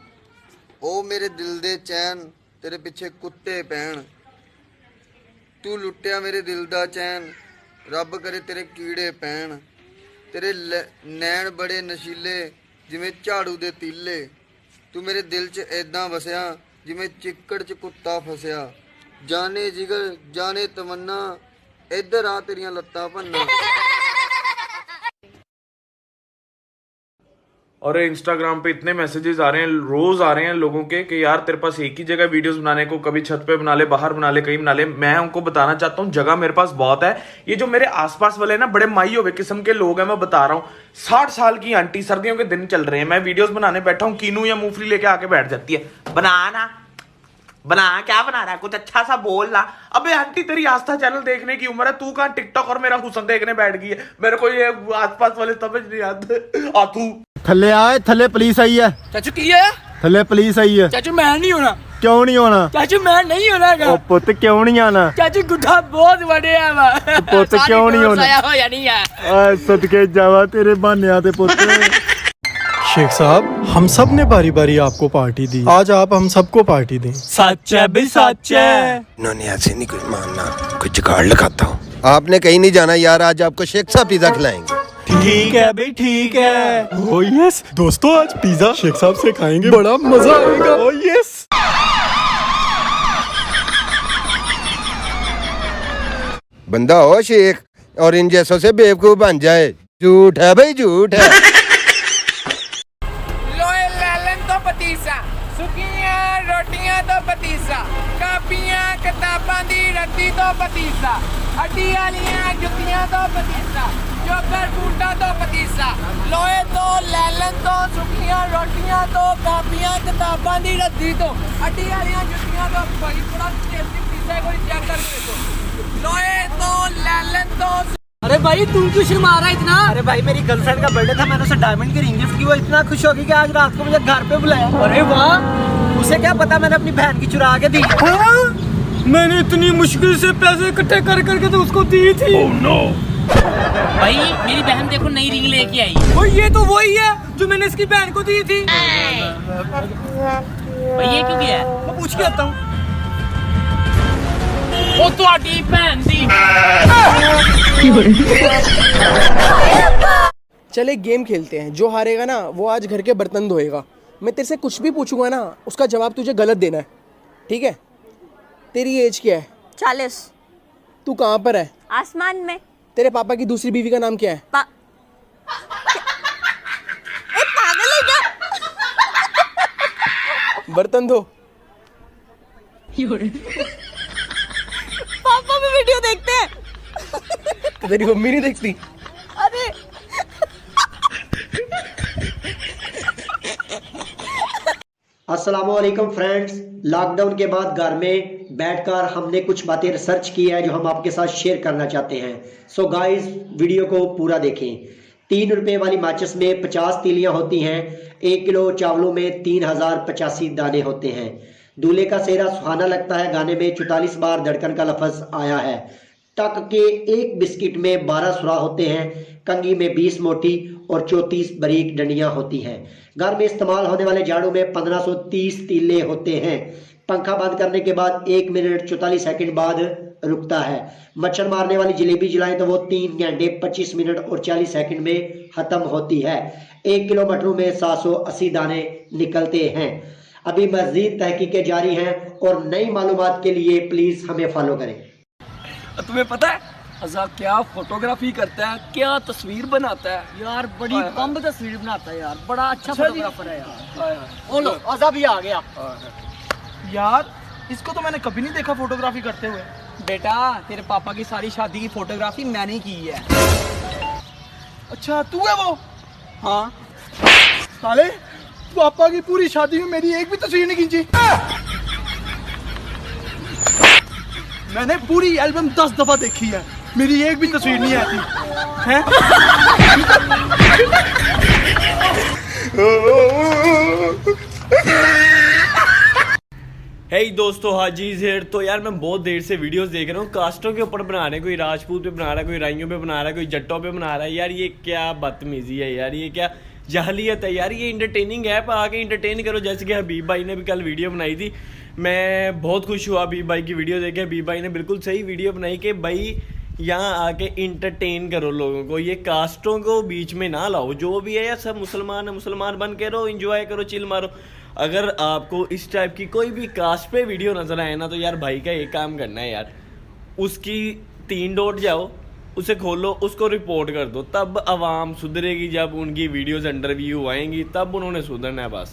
ਉਹ ਮੇਰੇ ਦਿਲ ਦੇ ਚੈਨ ਤੇਰੇ ਪਿੱਛੇ ਕੁੱਤੇ ਪੈਣ ਤੂੰ ਲੁੱਟਿਆ ਮੇਰੇ ਦਿਲ ਦਾ ਚੈਨ ਰੱਬ ਕਰੇ ਤੇਰੇ ਕੀੜੇ ਪੈਣ ਤੇਰੇ ਨੈਣ ਬੜੇ ਨਸ਼ੀਲੇ ਜਿਵੇਂ ਝਾੜੂ ਦੇ ਤੀਲੇ ਤੂੰ ਮੇਰੇ ਦਿਲ 'ਚ ਐਦਾਂ ਵਸਿਆ ਜਿਵੇਂ ਚਿੱਕੜ 'ਚ ਕੁੱਤਾ ਫਸਿਆ ਜਾਣੇ ਜਿਗਰ ਜਾਣੇ ਤਮੰਨਾ ਇੱਧਰ ਆ ਤੇਰੀਆਂ ਲੱਤਾਂ ਭੰਨਾ। और इंस्टाग्राम पे इतने मैसेजेस आ रहे हैं, रोज आ रहे हैं लोगों के कि यार तेरे पास एक ही जगह वीडियोस बनाने को, कभी छत पे बना ले, बाहर बना ले, कहीं बना ले। मैं उनको बताना चाहता हूँ जगह मेरे पास बहुत है। ये जो मेरे आसपास वाले ना बड़े माई हुए किस्म के लोग हैं, मैं बता रहा हूँ 60 साल की आंटी, सर्दियों के दिन चल रहे हैं, मैं वीडियोस बनाने बैठा हूँ, कीनू या मूंगफली लेके आके बैठ जाती है, बनाना बना क्या बना रहा है, कुछ अच्छा सा बोल ना। अबे आंटी तेरी आस्था चैनल देखने की उम्र है, तू कहाँ टिकटॉक और मेरा हुसन देखने बैठ गई है। मेरे को ये आसपास वाले समझ नहीं आते। तू थले आए, थले पुलिस आई है। चाचू की है? थले पुलिस आई है। चाचू मैं नहीं होना। क्यों नहीं होना? चाचू मैं नहीं होना। ओ पुत क्यों नहीं आना? चाचू गुड्डा बहुत बड़े है वा। पुत क्यों नहीं होना? होया नहीं है। सदके जावा तेरे बहाने ते पुत। शेख साहब, हम सब ने बारी बारी आपको पार्टी दी, आज आप हम सबको पार्टी दें। सच है भाई, सच है। इन्होंने ऐसे नहीं कुछ मानना, कुछ जुगाड़ लगाता हूँ। आपने कहीं नहीं जाना यार, आज आपको शेख साहब पिज्जा खिलाएंगे। ठीक है भाई, ठीक है। ओ यस दोस्तों, आज पिज्जा शेख साहब से खाएंगे, बड़ा मजा आएगा। ओ यस। बंदा हो शेख और इन जैसों से बेवकूफ बन जाए, झूठ है भाई, झूठ है। लोए लालन तो पतीसा, सुखियां रोटियां तो पतीसा, कापियां किताबां दी रद्दी तो पतीसा, हड्डी वालियां जुत्तियां तो पतीसा, जोकर बूटा तो पतीसा। लोए तो लालन तो सुखियां रोटियां तो कापियां किताबां दी रद्दी तो हड्डी वालियां जुत्तियां तो बड़ी बड़ा टेस्टी पिज़्ज़ा कोई चेक कर देखो। लोए तो लालन तो। अरे भाई तुम क्यों शर्मा रहा है इतना? अरे भाई मेरी गर्लफ्रेंड का बर्थडे था, मैंने उसे डायमंड की रिंग गिफ्ट की, वो इतना खुश होगी कि आज रात को मुझे घर पे बुलाया। अरे वाह, उसे क्या पता मैंने अपनी बहन की चुरा के दी। मैंने इतनी मुश्किल से पैसे इकट्ठे कर करके तो उसको दी थी। Oh, no. भाई मेरी बहन देखो नई रिंग लेके आई। और ये तो वही है जो मैंने इसकी बहन को दी थी। भाई ये क्यों गया? मैं पूछ के आता हूँ। वो तो आटी बहन दी। चले गेम खेलते हैं, जो हारेगा ना वो आज घर के बर्तन धोएगा। मैं तेरे से कुछ भी पूछूंगा ना, उसका जवाब तुझे गलत देना है, ठीक है? तेरी एज क्या है? 40। तू कहाँ पर है? आसमान में। तेरे पापा की दूसरी बीवी का नाम क्या है? पागल है क्या? बर्तन धो। पापा भी वीडियो देखते हैं। तेरी मम्मी नहीं देखती? अरे अस्सलामुअलैकुम फ्रेंड्स, लॉकडाउन के बाद घर में बैठकर हमने कुछ बातें रिसर्च की है जो हम आपके साथ शेयर करना चाहते हैं। सो गाइस, वीडियो को पूरा देखें। 3 रुपए वाली माचिस में 50 तीलियां होती हैं। 1 किलो चावलों में 3085 दाने होते हैं। दूल्हे का सेहरा सुहाना लगता है गाने में 44 बार धड़कन का लफ्ज आया है। टक के एक बिस्किट में 12 सुराख होते हैं। कंगी में 20 मोटी और 34 बारीक डंडियां होती हैं। घर में इस्तेमाल होने वाले झाड़ू में 1530 तीले होते हैं। पंखा बंद करने के बाद 1 मिनट 44 सेकंड बाद रुकता है। मच्छर मारने वाली जलेबी जलाएं तो वो 3 घंटे 25 मिनट और 40 सेकंड में खत्म होती है। 1 किलो मटरों में 780 दाने निकलते हैं। अभी मजीद तहकीकें जारी हैं और नई मालूमात के लिए प्लीज हमें फॉलो करें। तुम्हें पता है हजा क्या फोटोग्राफी करता है, क्या तस्वीर बनाता है यार, बड़ी बम तस्वीर बनाता है यार, बड़ा अच्छा अच्छा जी। फोटोग्राफर है यार। ओ लो अजा भी आ गया। यार इसको तो मैंने कभी नहीं देखा फोटोग्राफी करते हुए। बेटा तेरे पापा की सारी शादी की फोटोग्राफी मैंने की है। अच्छा तू है वो? हाँ। साले पापा की पूरी शादी में मेरी एक भी तस्वीर नहीं खींची। मैंने पूरी एल्बम 10 दफा देखी है, मेरी एक भी तस्वीर नहीं आती है। हे दोस्तों, हाजीज हेयर। तो यार मैं बहुत देर से वीडियोस देख रहा हूँ, कास्टों के ऊपर बना रहे हैं। कोई राजपूत पे बना रहा है, कोई राइयों पे बना रहा है, कोई जट्टों पे बना रहा है। यार ये क्या बदतमीजी है यार, ये क्या जाहलियत है यार। ये इंटरटेनिंग ऐप आके इंटरटेन करो। जैसे कि हबीब भाई ने भी कल वीडियो बनाई थी, मैं बहुत खुश हुआ हबीब भाई की वीडियो देख के। हबीब भाई ने बिल्कुल सही वीडियो बनाई कि भाई यहाँ आके इंटरटेन करो लोगों को, ये कास्टों को बीच में ना लाओ। जो भी है यार सब मुसलमान है, मुसलमान बन के रहो, इंजॉय करो, चिल मारो। अगर आपको इस टाइप की कोई भी कास्ट पे वीडियो नजर आए ना, तो यार भाई का एक काम करना है यार, उसकी 3 डॉट जाओ, उसे खोलो, उसको रिपोर्ट कर दो। तब आवाम सुधरेगी। जब उनकी वीडियोस अंडर व्यू आएंगी तब उन्होंने सुधरना है बस।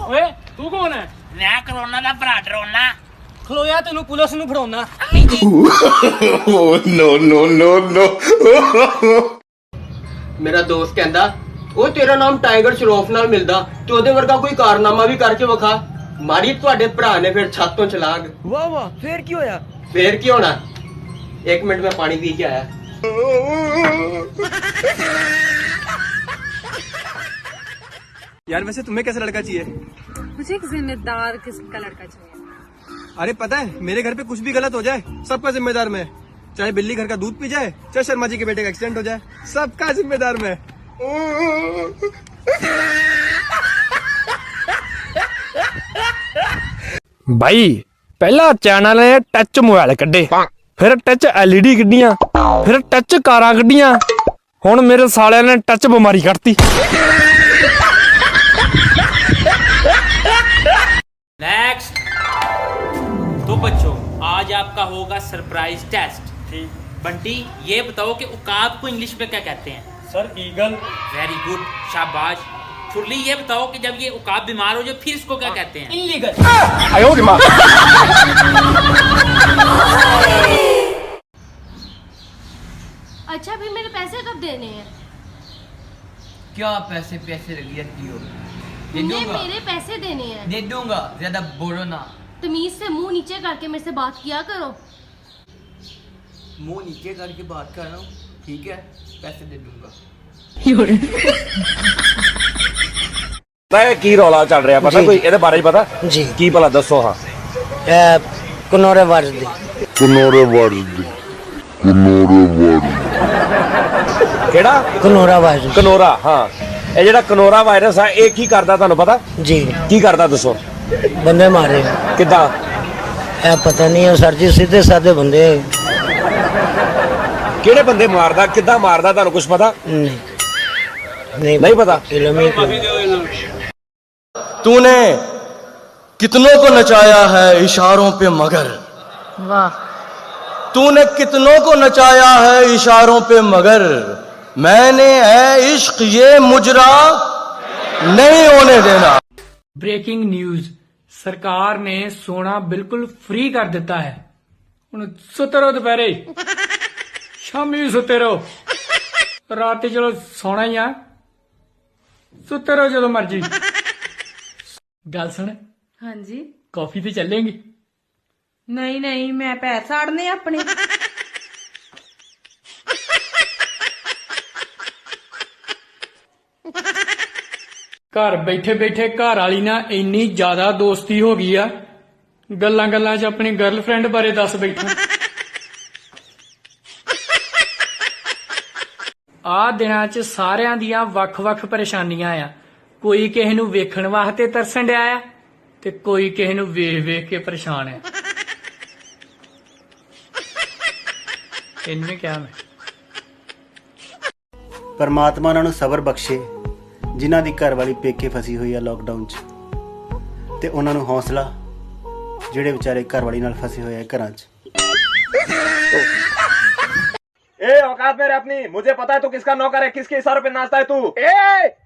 ओए तू कौन है? मैं करोना दा भरा डरोना। खलोया तेनू पुलिस नू फड़ाउना। No no no no. मेरा दोस्त कहंदा ਉਹ ਤੇਰਾ ਨਾਮ ਟਾਈਗਰ ਸ਼ਰੋਫ ਨਾਲ ਮਿਲਦਾ ਤੇ ਉਹਦੇ ਵਰਗਾ ਕੋਈ ਕਾਰਨਾਮਾ ਵੀ ਕਰਕੇ ਵਿਖਾ। ਮਾਰੀ ਤੁਹਾਡੇ ਭਰਾ ਨੇ ਫਿਰ ਛੱਤ ਤੋਂ ਚਲਾਗ। वाह वाह, फिर की होया? ਫੇਰ ਕੀ ਹੋਣਾ? 1 ਮਿੰਟ ਮੈਂ ਪਾਣੀ ਪੀ ਕੇ ਆਇਆ। यार वैसे तुम्हें कैसा लड़का चाहिए? मुझे एक जिम्मेदार किस्म का लड़का चाहिए। अरे पता है मेरे घर पे कुछ भी गलत हो जाए सबका जिम्मेदार मैं। चाहे बिल्ली घर का दूध पी जाए, चाहे शर्मा जी के बेटे का एक्सीडेंट हो जाए, सबका जिम्मेदार मैं। भाई पहला चैनल ने टच मोबाइल कड्डे, फिर टच LED कड्डियां, फिर टच कारां कड्डियां, हुण मेरे साले ने टच बीमारी कड्डती। नेक्स्ट। तो बच्चों आज आपका होगा सरप्राइज टेस्ट। बंटी ये बताओ कि उकाब को इंग्लिश में क्या कहते हैं? Sir eagle. वेरी गुड, शाबाश। छुरली ये बताओ कि जब ये उकाब बीमार हो जाए फिर इसको क्या कहते हैं? इल्लीगल। आयो रे मां। अच्छा भी मेरे पैसे कब देने हैं? क्या पैसे पैसे लगी रहती हो? दे तुमने दूंगा। मेरे पैसे देने हैं। दे दूंगा, ज्यादा बोलो ना। तमीज से मुंह नीचे करके मेरे से बात किया करो। मुंह नीचे करके बात कर रहा हूँ, ठीक है? पैसे दे दूंगा। ਕੀ ਰੌਲਾ ਚੱਲ ਰਿਹਾ ਪਤਾ ਕੋਈ ਇਹਦੇ ਬਾਰੇ ਪਤਾ ਜੀ ਕੀ ਭਲਾ ਦੱਸੋ ਹਾਂ ਕਨੋਰੇ ਵਰਦੀ ਕਿਹੜਾ ਕਨੋਰਾ ਵਾਇਰਸ ਕਨੋਰਾ ਹਾਂ ਇਹ ਜਿਹੜਾ ਕਨੋਰਾ ਵਾਇਰਸ ਆ ਇਹ ਕੀ ਕਰਦਾ ਤੁਹਾਨੂੰ ਪਤਾ ਜੀ ਕੀ ਕਰਦਾ ਦੱਸੋ ਬੰਦੇ ਮਾਰੇ ਕਿੱਦਾਂ ਇਹ ਪਤਾ ਨਹੀਂ ਹੈ ਸਰ ਜੀ ਸਿੱਧੇ ਸਾਦੇ ਬੰਦੇ ਕਿਹੜੇ ਬੰਦੇ ਮਾਰਦਾ ਕਿੱਦਾਂ ਮਾਰਦਾ ਤੁਹਾਨੂੰ ਕੁਝ ਪਤਾ नहीं पता तूने कितनों को नचाया है इशारों पे मगर वाह। तूने कितनों को नचाया है इशारों पे मगर मैंने है इश्क ये मुजरा नहीं होने देना। ब्रेकिंग न्यूज, सरकार ने सोना बिल्कुल फ्री कर दिता है। हुण सुते रहो, दोपहरे शामी भी सुते रहो, रात चलो सोना ही आ, सुते रहो जो मर्जी। गल सुन, हाँ जी। कॉफी ते चलेंगे? नहीं नहीं, मैं पैर साड़ने अपने। घर बैठे बैठे घर वाली ना इन्नी ज्यादा दोस्ती हो गई आ, गल्लां गल्लां च अपनी गर्लफ्रेंड बारे दस बैठा। आ दिनां च सारियां दियां वख-वख परेशानियां आ। कोई किसी नूं वेखण वास्ते तरसन डिया आ ते कोई किसी नूं वेख के परेशान है। इन्हें क्या मैं परमात्मा उन्हां नूं सबर बख्शे जिन्हां दी घर वाली पेके फसी हुई है लॉकडाउन च, ते उन्हां नूं हौसला ਜਿਹੜੇ ਵਿਚਾਰੇ ਘਰ ਵਾਲੀ ਨਾਲ ਫਸੇ ਹੋਏ ਆ ਘਰਾਂ 'ਚ। ए औकात में रह अपनी, मुझे पता है तू किसका नौकर है, किसके इशारों पे नाचता है तू। ए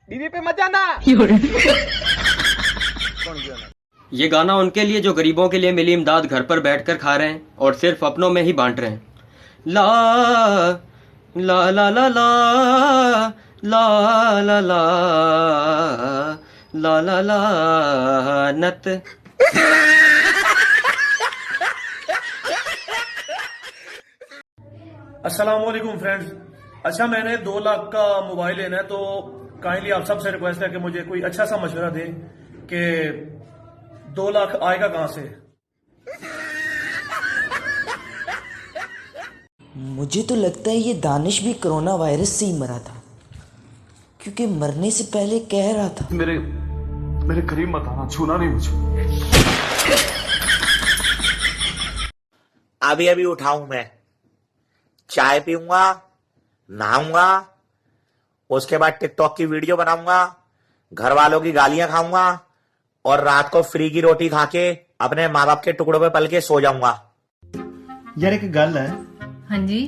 बीवी पे मत जाना। ये गाना उनके लिए जो गरीबों के लिए मिली इमदाद घर पर बैठकर खा रहे हैं और सिर्फ अपनों में ही बांट रहे हैं। ला ला ला ला ला ला ला ला ला ला ला नत। अस्सलामुअलैकुम फ्रेंड्स। अच्छा, मैंने 2 लाख का मोबाइल लेना है, तो काइंडली आप सबसे रिक्वेस्ट है कि मुझे कोई अच्छा सा मशवरा दें कि 2 लाख आएगा कहां से। मुझे तो लगता है ये दानिश भी कोरोना वायरस से ही मरा था, क्योंकि मरने से पहले कह रहा था मेरे करीब मत आना, छूना नहीं मुझे। अभी अभी उठाऊं मैं, चाय पीऊंगा, नहाऊंगा, उसके बाद टिकटॉक की वीडियो बनाऊंगा, घर वालों की गालियां खाऊंगा और रात को फ्री की रोटी खा के अपने माँ बाप के टुकड़ों पे पल के सो जाऊंगा। यार एक गल है। हाँ जी।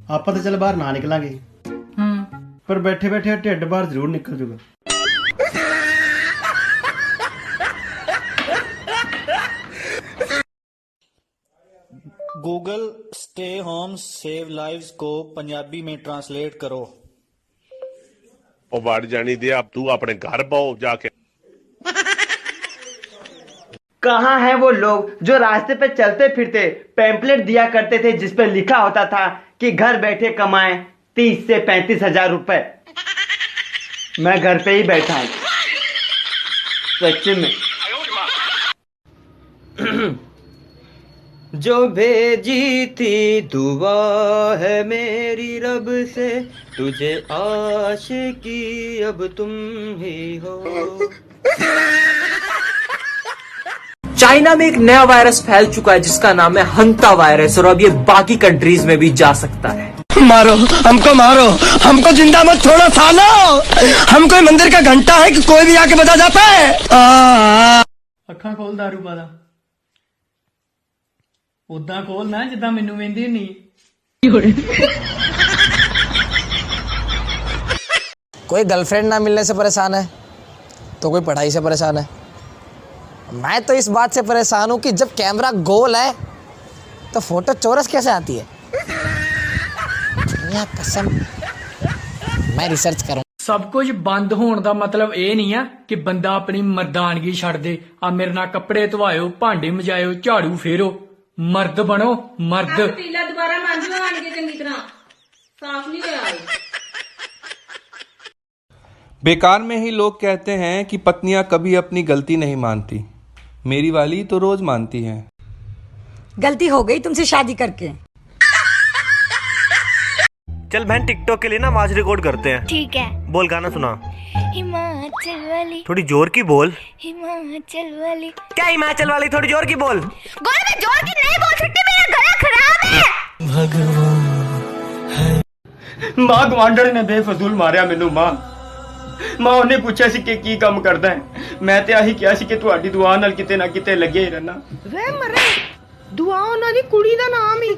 ਆਪਾਂ ਤਾਂ ਚੱਲ ਬਾਹਰ ਨਾ ਨਿਕਲਾਂਗੇ, ਪਰ ਬੈਠੇ ਬੈਠੇ ਢਿੱਡ ਬਾਹਰ ਜ਼ਰੂਰ ਨਿਕਲ ਜੂਗਾ। Google stay home save lives को पंजाबी में ट्रांसलेट करो। ओ बढ़ जानी दे, अब तू अपने घर पाओ जाके। कहाँ हैं वो लोग जो रास्ते पे चलते फिरते पैम्पलेट दिया करते थे जिसपे लिखा होता था कि घर बैठे कमाएं 30 से 35 हजार रुपए। मैं घर पे ही बैठा हूं सच में। जो भेजी थी दुआ है मेरी रब से, तुझे आशिकी अब तुम ही हो। चाइना में एक नया वायरस फैल चुका है जिसका नाम है हंता वायरस, और अब ये बाकी कंट्रीज में भी जा सकता है। मारो हमको, मारो हमको, जिंदा मत छोड़ो सालो। हम कोई मंदिर का घंटा है कि कोई भी आके बजा जाता है। ਅੱਖਾਂ ਖੋਲ ਦਾਰੂ ਪਾਦਾ, ਉਦਾਂ ਖੋਲ ਨਾ ਜਿੱਦਾਂ ਮੈਨੂੰ ਵੇਂਦੀ ਨਹੀਂ। कोई गर्लफ्रेंड ना मिलने से परेशान है तो कोई पढ़ाई से परेशान है। मैं तो इस बात से परेशान हूँ कि जब कैमरा गोल है तो फोटो चौरस कैसे आती है। या कसम, मैं रिसर्च करूँ। ਸਭ ਕੁਝ ਬੰਦ ਹੋਣ ਦਾ ਮਤਲਬ ਇਹ ਨਹੀਂ ਆ ਕਿ ਬੰਦਾ ਆਪਣੀ ਮਰਦਾਨਗੀ ਛੱਡ ਦੇ। ਆ ਮੇਰੇ ਨਾਲ ਕੱਪੜੇ ਧਵਾਇਓ, ਭਾਂਡੇ ਮਜਾਇਓ, ਝਾੜੂ ਫੇਰੋ, ਮਰਦ ਬਣੋ ਮਰਦ। ਪੀਲਾ ਦੁਬਾਰਾ ਮਾਂਜੋ ਆਣ ਕੇ ਚੰਗੀ ਤਰ੍ਹਾਂ, ਸਾਫ਼ ਨਹੀਂ ਹੋਇਆ। बेकार में ही लोग कहते हैं कि पत्नियां कभी अपनी गलती नहीं मानती। मेरी वाली तो रोज मानती है। गलती हो गई तुमसे शादी करके। चल बहन, टिकटॉक के लिए ना आवाज रिकॉर्ड करते हैं। ठीक है। बोल, गाना सुना। हिमाचल वाली, थोड़ी जोर की बोल। हिमाचल वाली। क्या हिमाचल वाली, थोड़ी जोर की बोल। गोल में जोर की नहीं बोल सकती, मेरा गला खराब है। भगवान मां गवांडर ने बेफजूल मारिया मैनू। मां ਉਹਨੇ ਪੁੱਛਿਆ ਸੀ ਕਿ ਕੀ ਕੰਮ ਕਰਦਾ ਹੈ। ਮੈਂ ਤੇ ਆਹੀ ਕਿਹਾ ਸੀ ਕਿ ਤੁਹਾਡੀ ਦੁਆ ਨਾਲ ਕਿਤੇ ਨਾ ਕਿਤੇ ਲੱਗੇ ਹੀ ਰਹਿਣਾ। ਵੇ ਮਰੇ, ਦੁਆ ਉਹਨਾਂ ਦੀ ਕੁੜੀ ਦਾ ਨਾਮ ਹੀ।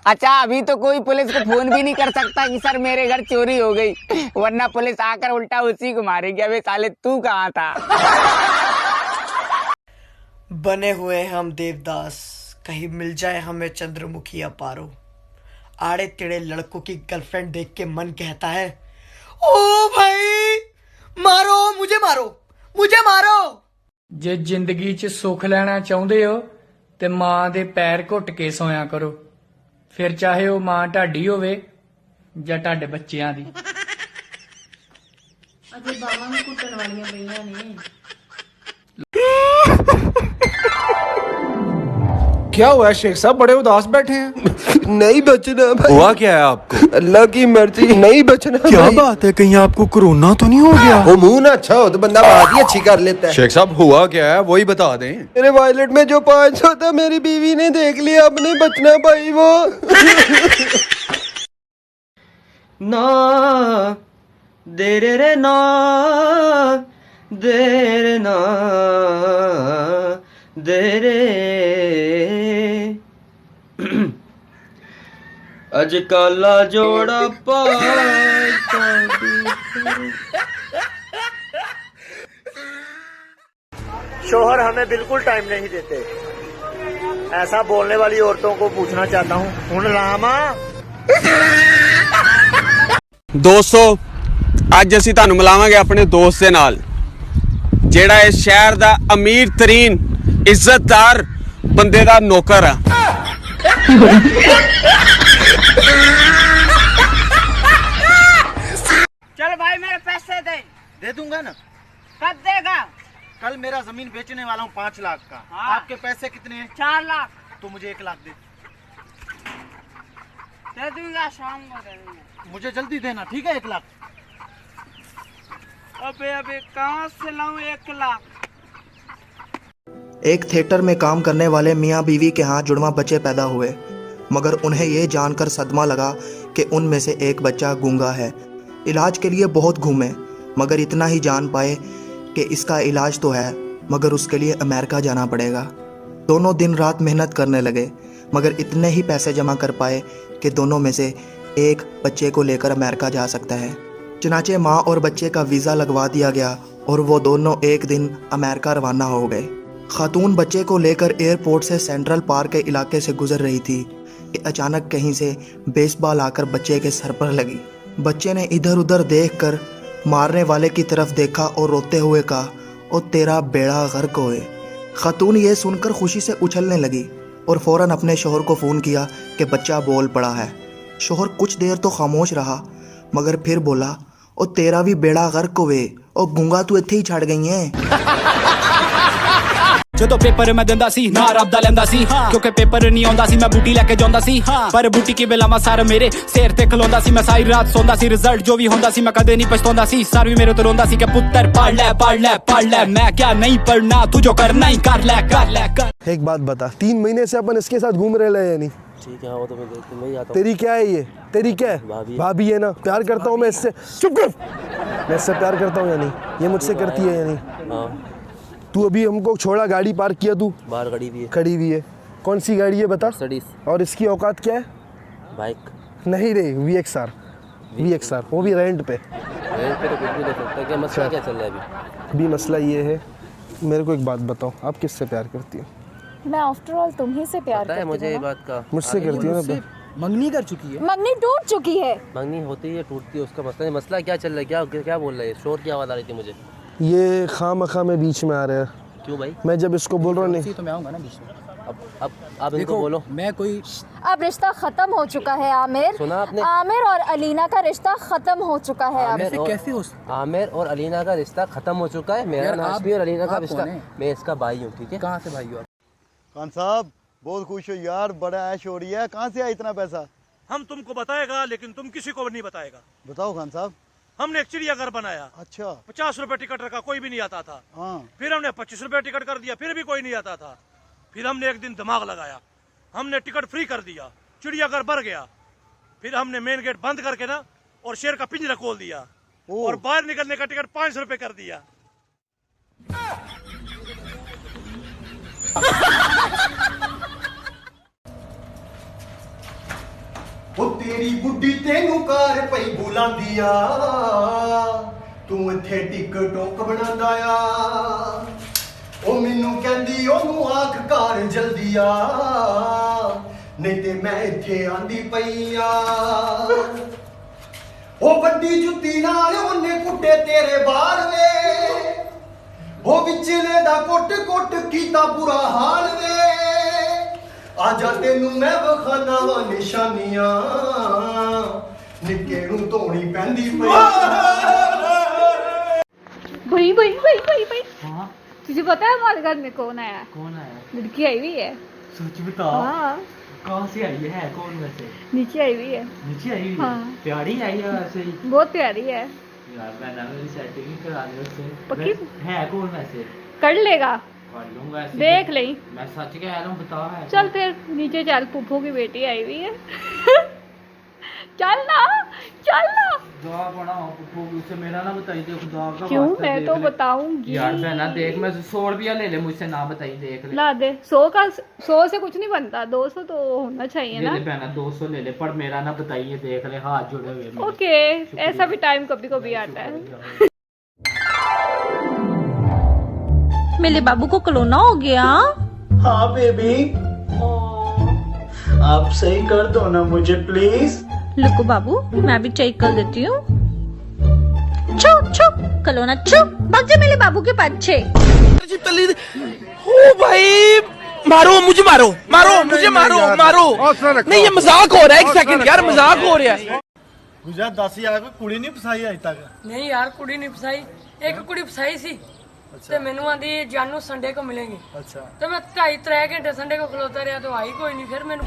अच्छा, अभी तो कोई पुलिस को फोन भी नहीं कर सकता कि सर मेरे घर चोरी हो गई, वरना पुलिस आकर उल्टा उसी को मारेगी। अबे साले तू कहाँ था। बने हुए हम देवदास, कहीं मिल जाए हमें चंद्रमुखी या पारो। आड़े टेढ़े लड़कों की गर्लफ्रेंड देख के मन कहता है, ओ भाई मारो मुझे, मारो मुझे, मारो। ਜੇ ਜ਼ਿੰਦਗੀ 'ਚ ਸੁੱਖ ਲੈਣਾ ਚਾਹੁੰਦੇ ਹੋ ਤੇ ਮਾਂ ਦੇ ਪੈਰ ਘੁੱਟ ਕੇ ਸੋਇਆ ਕਰੋ, ਫਿਰ ਚਾਹੇ ਉਹ ਮਾਂ ਢਾਡੀ ਹੋਵੇ ਜਾਂ ਤੁਹਾਡੇ ਬੱਚਿਆਂ ਦੀ। ਅਜੇ ਬਾਵਾਂ ਨੂੰ ਕੁੱਟਣ ਵਾਲੀਆਂ ਪਈਆਂ ਨੇ। क्या हुआ है शेख साहब, बड़े उदास बैठे हैं। नहीं बचना भाई। हुआ क्या है आपको? अल्लाह की मर्जी, नहीं बचना। क्या बात है, कहीं आपको कोरोना तो नहीं हो गया? वो मुंह ना अच्छा हो तो बंदा बात ही अच्छी कर लेता है। शेख साहब हुआ क्या है वही बता दें। मेरे वॉलेट में जो 500 था मेरी बीवी ने देख लिया, अब नहीं बचना भाई वो। ना दे रे रे ना देर ना दे रे अज काला जोड़ा शोहर हमें बिल्कुल टाइम नहीं देते। ऐसा बोलने वाली औरतों को पूछना चाहता हूँ, हुण रामा दोस्तों ਅੱਜ ਅਸੀਂ ਤੁਹਾਨੂੰ ਮਿਲਾਵਾਂਗੇ ਆਪਣੇ ਦੋਸਤ ਦੇ ਨਾਲ ਜਿਹੜਾ ਇਸ ਸ਼ਹਿਰ ਦਾ ਅਮੀਰ ਤਰੀਨ ਇੱਜ਼ਤਦਾਰ ਬੰਦੇ ਦਾ ਨੌਕਰ ਆ। चल भाई मेरे पैसे दे दूंगा ना। कब देगा? कल मेरा जमीन बेचने वाला हूँ 5 लाख का। हाँ। आपके पैसे कितने हैं? 4 लाख। तो मुझे 1 लाख दे दूंगा, शाम को दे दूंगा। मुझे जल्दी देना, ठीक है? 1 लाख। अबे कहाँ से लाऊं 1 लाख? एक थिएटर में काम करने वाले मियाँ बीवी के यहाँ जुड़वा बच्चे पैदा हुए, मगर उन्हें ये जानकर सदमा लगा कि उनमें से एक बच्चा गूंगा है। इलाज के लिए बहुत घूमे, मगर इतना ही जान पाए कि इसका इलाज तो है, मगर उसके लिए अमेरिका जाना पड़ेगा। दोनों दिन रात मेहनत करने लगे, मगर इतने ही पैसे जमा कर पाए कि दोनों में से एक बच्चे को लेकर अमेरिका जा सकता है। चनाचे माँ और बच्चे का वीज़ा लगवा दिया गया और वो दोनों एक दिन अमेरिका रवाना हो गए। खातून बच्चे को लेकर एयरपोर्ट से सेंट्रल पार्क के इलाके से गुजर रही थी कि अचानक कहीं से बेसबॉल आकर बच्चे के सर पर लगी। बच्चे ने इधर उधर देखकर मारने वाले की तरफ देखा और रोते हुए कहा, ओ तेरा बेड़ा गर्क होए। खातून ये सुनकर खुशी से उछलने लगी और फौरन अपने शोहर को फ़ोन किया कि बच्चा बोल पड़ा है। शोहर कुछ देर तो खामोश रहा, मगर फिर बोला, ओ तेरा भी बेड़ा गर्क होए, ओ गूंगा तू इत्थे ही छड़ गई है। ਜਦੋਂ ਪੇਪਰ ਮੈਂ ਦਿੰਦਾ ਸੀ ਨਾ ਰੱਬ ਦਾ ਲੈਂਦਾ ਸੀ ਕਿਉਂਕਿ ਪੇਪਰ ਨਹੀਂ ਆਉਂਦਾ ਸੀ ਮੈਂ ਬੂਟੀ ਲੈ ਕੇ ਜਾਂਦਾ ਸੀ ਪਰ ਬੂਟੀ ਕੀ ਬੇਲਾਵਾ ਸਾਰ ਮੇਰੇ ਸਿਰ ਤੇ ਖਲੋਂਦਾ ਸੀ ਮੈਂ ਸਾਰੀ ਰਾਤ ਸੌਂਦਾ ਸੀ ਰਿਜ਼ਲਟ ਜੋ ਵੀ ਹੁੰਦਾ ਸੀ ਮੈਂ ਕਦੇ ਨਹੀਂ ਪਛਤਾਉਂਦਾ ਸੀ ਸਰ ਵੀ ਮੇਰੇ ਤੋਂ ਰੋਂਦਾ ਸੀ ਕਿ ਪੁੱਤਰ ਪੜ ਲੈ मैं क्या नहीं पढ़ना तू जो करना ही कर ले। एक बात बता, 3 महीने से अपन इसके साथ घूम रहे हैं या नहीं? ठीक है वो तो मैं आता हूं। तेरी क्या है ये? तेरी क्या है? भाभी है ना? प्यार करता हूँ मैं इससे। चुप कर। मैं इससे प्यार करता हूँ या नहीं? ये मुझसे करती है या नहीं? हाँ। तू अभी हमको छोड़ा, गाड़ी पार्क किया, तू बाहर खड़ी हुई है। कौन सी गाड़ी है बता? मर्सिडीज। और इसकी औकात क्या है? बाइक नहीं रे, VXR, वो भी रेंट पे। रेंट पे तो कुछ भी नहीं सकता। क्या मसला क्या चल रहा है अभी मसला ये है, मेरे को एक बात बताओ, आप किससे प्यार करती हो? मैं आफ्टर ऑल तुम्ही से प्यार करती हूँ। मुझे ये बात का मुझसे करती हो ना? मंगनी कर चुकी है। मंगनी टूट चुकी है। मंगनी होती है टूटती है, उसका मसला नहीं। मसला क्या चल रहा है? क्या बोल रहा है? शोर की आवाज़ आ रही थी मुझे। ये खामखा में बीच में आ रहा है। क्यों भाई? मैं जब इसको बोल रहा हूँ नहीं तो मैं आऊँगा ना बीच में। अब इनको बोलो। मैं कोई अब रिश्ता खत्म हो चुका है आमिर। सुना आपने? आमिर और अलीना का रिश्ता खत्म हो चुका है। कैसे हो? आमिर और अलीना का रिश्ता खत्म हो चुका है। मेरा नाशमी और अलीना का रिश्ता, मैं इसका भाई हूँ। ठीक है? कहाँ से भाई हो आप? खान साहब बहुत खुश हो यार, बड़ा ऐश हो रही है। कहाँ से आया इतना पैसा? हम तुमको बताएगा लेकिन तुम किसी को नहीं बताएगा। बताओ खान साहब। हमने एक चिड़ियाघर बनाया। अच्छा। 50 रुपए टिकट रखा, कोई भी नहीं आता था। हाँ। फिर हमने 25 रुपए टिकट कर दिया, फिर भी कोई नहीं आता था। फिर हमने एक दिन दिमाग लगाया, हमने टिकट फ्री कर दिया, चिड़ियाघर भर गया। फिर हमने मेन गेट बंद करके ना और शेर का पिंजरा खोल दिया और बाहर निकलने का टिकट 500 रुपए कर दिया। ਉਹ ਤੇਰੀ ਬੁੱਢੀ ਤੈਨੂੰ ਕਾਰ ਪਈ ਬੁਲਾਂਦੀ ਆ ਤੂੰ ਇੱਥੇ ਟਿਕਟੋਕ ਬਣਾਉਂਦਾ ਆ ਉਹ ਮੈਨੂੰ ਕਹਿੰਦੀ ਉਹਨੂੰ ਆਖ ਕਾਰ ਜਲਦੀ ਆ ਨਹੀਂ ਤੇ ਮੈਂ ਇੱਥੇ ਆਂਦੀ ਪਈ ਆ ਉਹ ਵੱਡੀ ਜੁੱਤੀ ਨਾਲ ਉਹਨੇ ਕੁੱਟੇ ਤੇਰੇ ਬਾਲ ਵੇ ਉਹ ਵਿਚਲੇ ਦਾ ਕੁੱਟ ਕੀਤਾ ਬੁਰਾ ਹਾਲ ਵੇ आजा तेनू मैं वखाना वा निशानियां निक्के नू धोनी पैंदी भाई हाँ? तुझे पता है हमारे घर में कौन आया? लड़की आई हुई है। सच बता। हाँ। कहाँ से आई है? कौन वैसे? नीचे आई हुई है। नीचे आई हुई है? हाँ। प्यारी आई है वैसे ही? बहुत प्यारी है यार। मैं मेरी सेटिंग करा दे उससे। पक्की? है कौन वैसे? कर लेगा, देख ले। मैं सच कह रहा हूँ, बता है। चल फिर नीचे चल, पुप्पू की बेटी आई हुई है। चल ना दुआ पढ़ा मुझसे मेरा ना बताई दे खुदा का क्यों वास्ता मैं देख तो ले। बताऊंगी यार बहना देख मैं 100 रुपया ले ले मुझसे ना बताई देख ले। ला दे 100 से कुछ नहीं बनता 200 तो होना चाहिए ले ना। ले बहना 200 ले ले पर मेरा ना बताइए देख ले हाथ जुड़े हुए मेरे। ओके ऐसा भी टाइम कभी कभी आता है। मेरे बाबू को कलोना हो गया। हाँ बेबी आप सही कर दो ना मुझे प्लीज। लुको बाबू मैं भी चेक कर देती हूँ। छो छो कलोना छो भाग जा मेरे बाबू के पीछे। ओ भाई मारो मुझे मारो मुझे मारो नहीं ये मजाक हो रहा है। एक सेकंड यार मजाक हो रहा है। गुजरात 10,000 कोई कुड़ी नहीं फसाई अज तक। नहीं यार कुड़ी नहीं फसाई एक कुड़ी फसाई सी ते मैनू आंदी जानू संडे को मिलेंगे। अच्छा तो मैं 2.5-3 घंटे संडे को खलोता रहा तो आई कोई नहीं फिर मैंने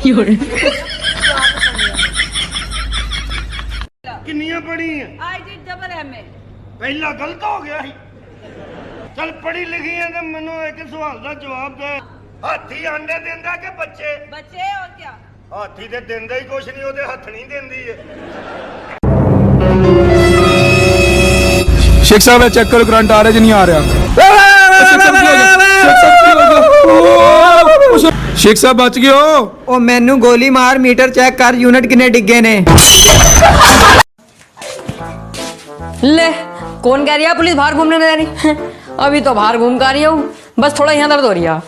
किन्नियां पढ़ी है आई डबल एमए पहला गलत हो गया ही। चल पढ़ी लिखी है तो मैनू एक सवाल का जवाब दे। हाथी अंडे देंदा कि बच्चे? बच्चे और क्या हाथी ते देंदा ही कुछ नहीं ओदे हथनी देंदी है। शेख साहब चेक करो करंट आ रहा है नहीं आ रहा। शेख साहब बच गए हो। ओ मैनू गोली मार मीटर चेक कर यूनिट किन्ने डिगे ने। ले कौन कह रही है पुलिस बाहर घूमने नहीं जा रही? अभी तो बाहर घूम कर रही हूँ बस थोड़ा यहाँ दर्द हो रही है।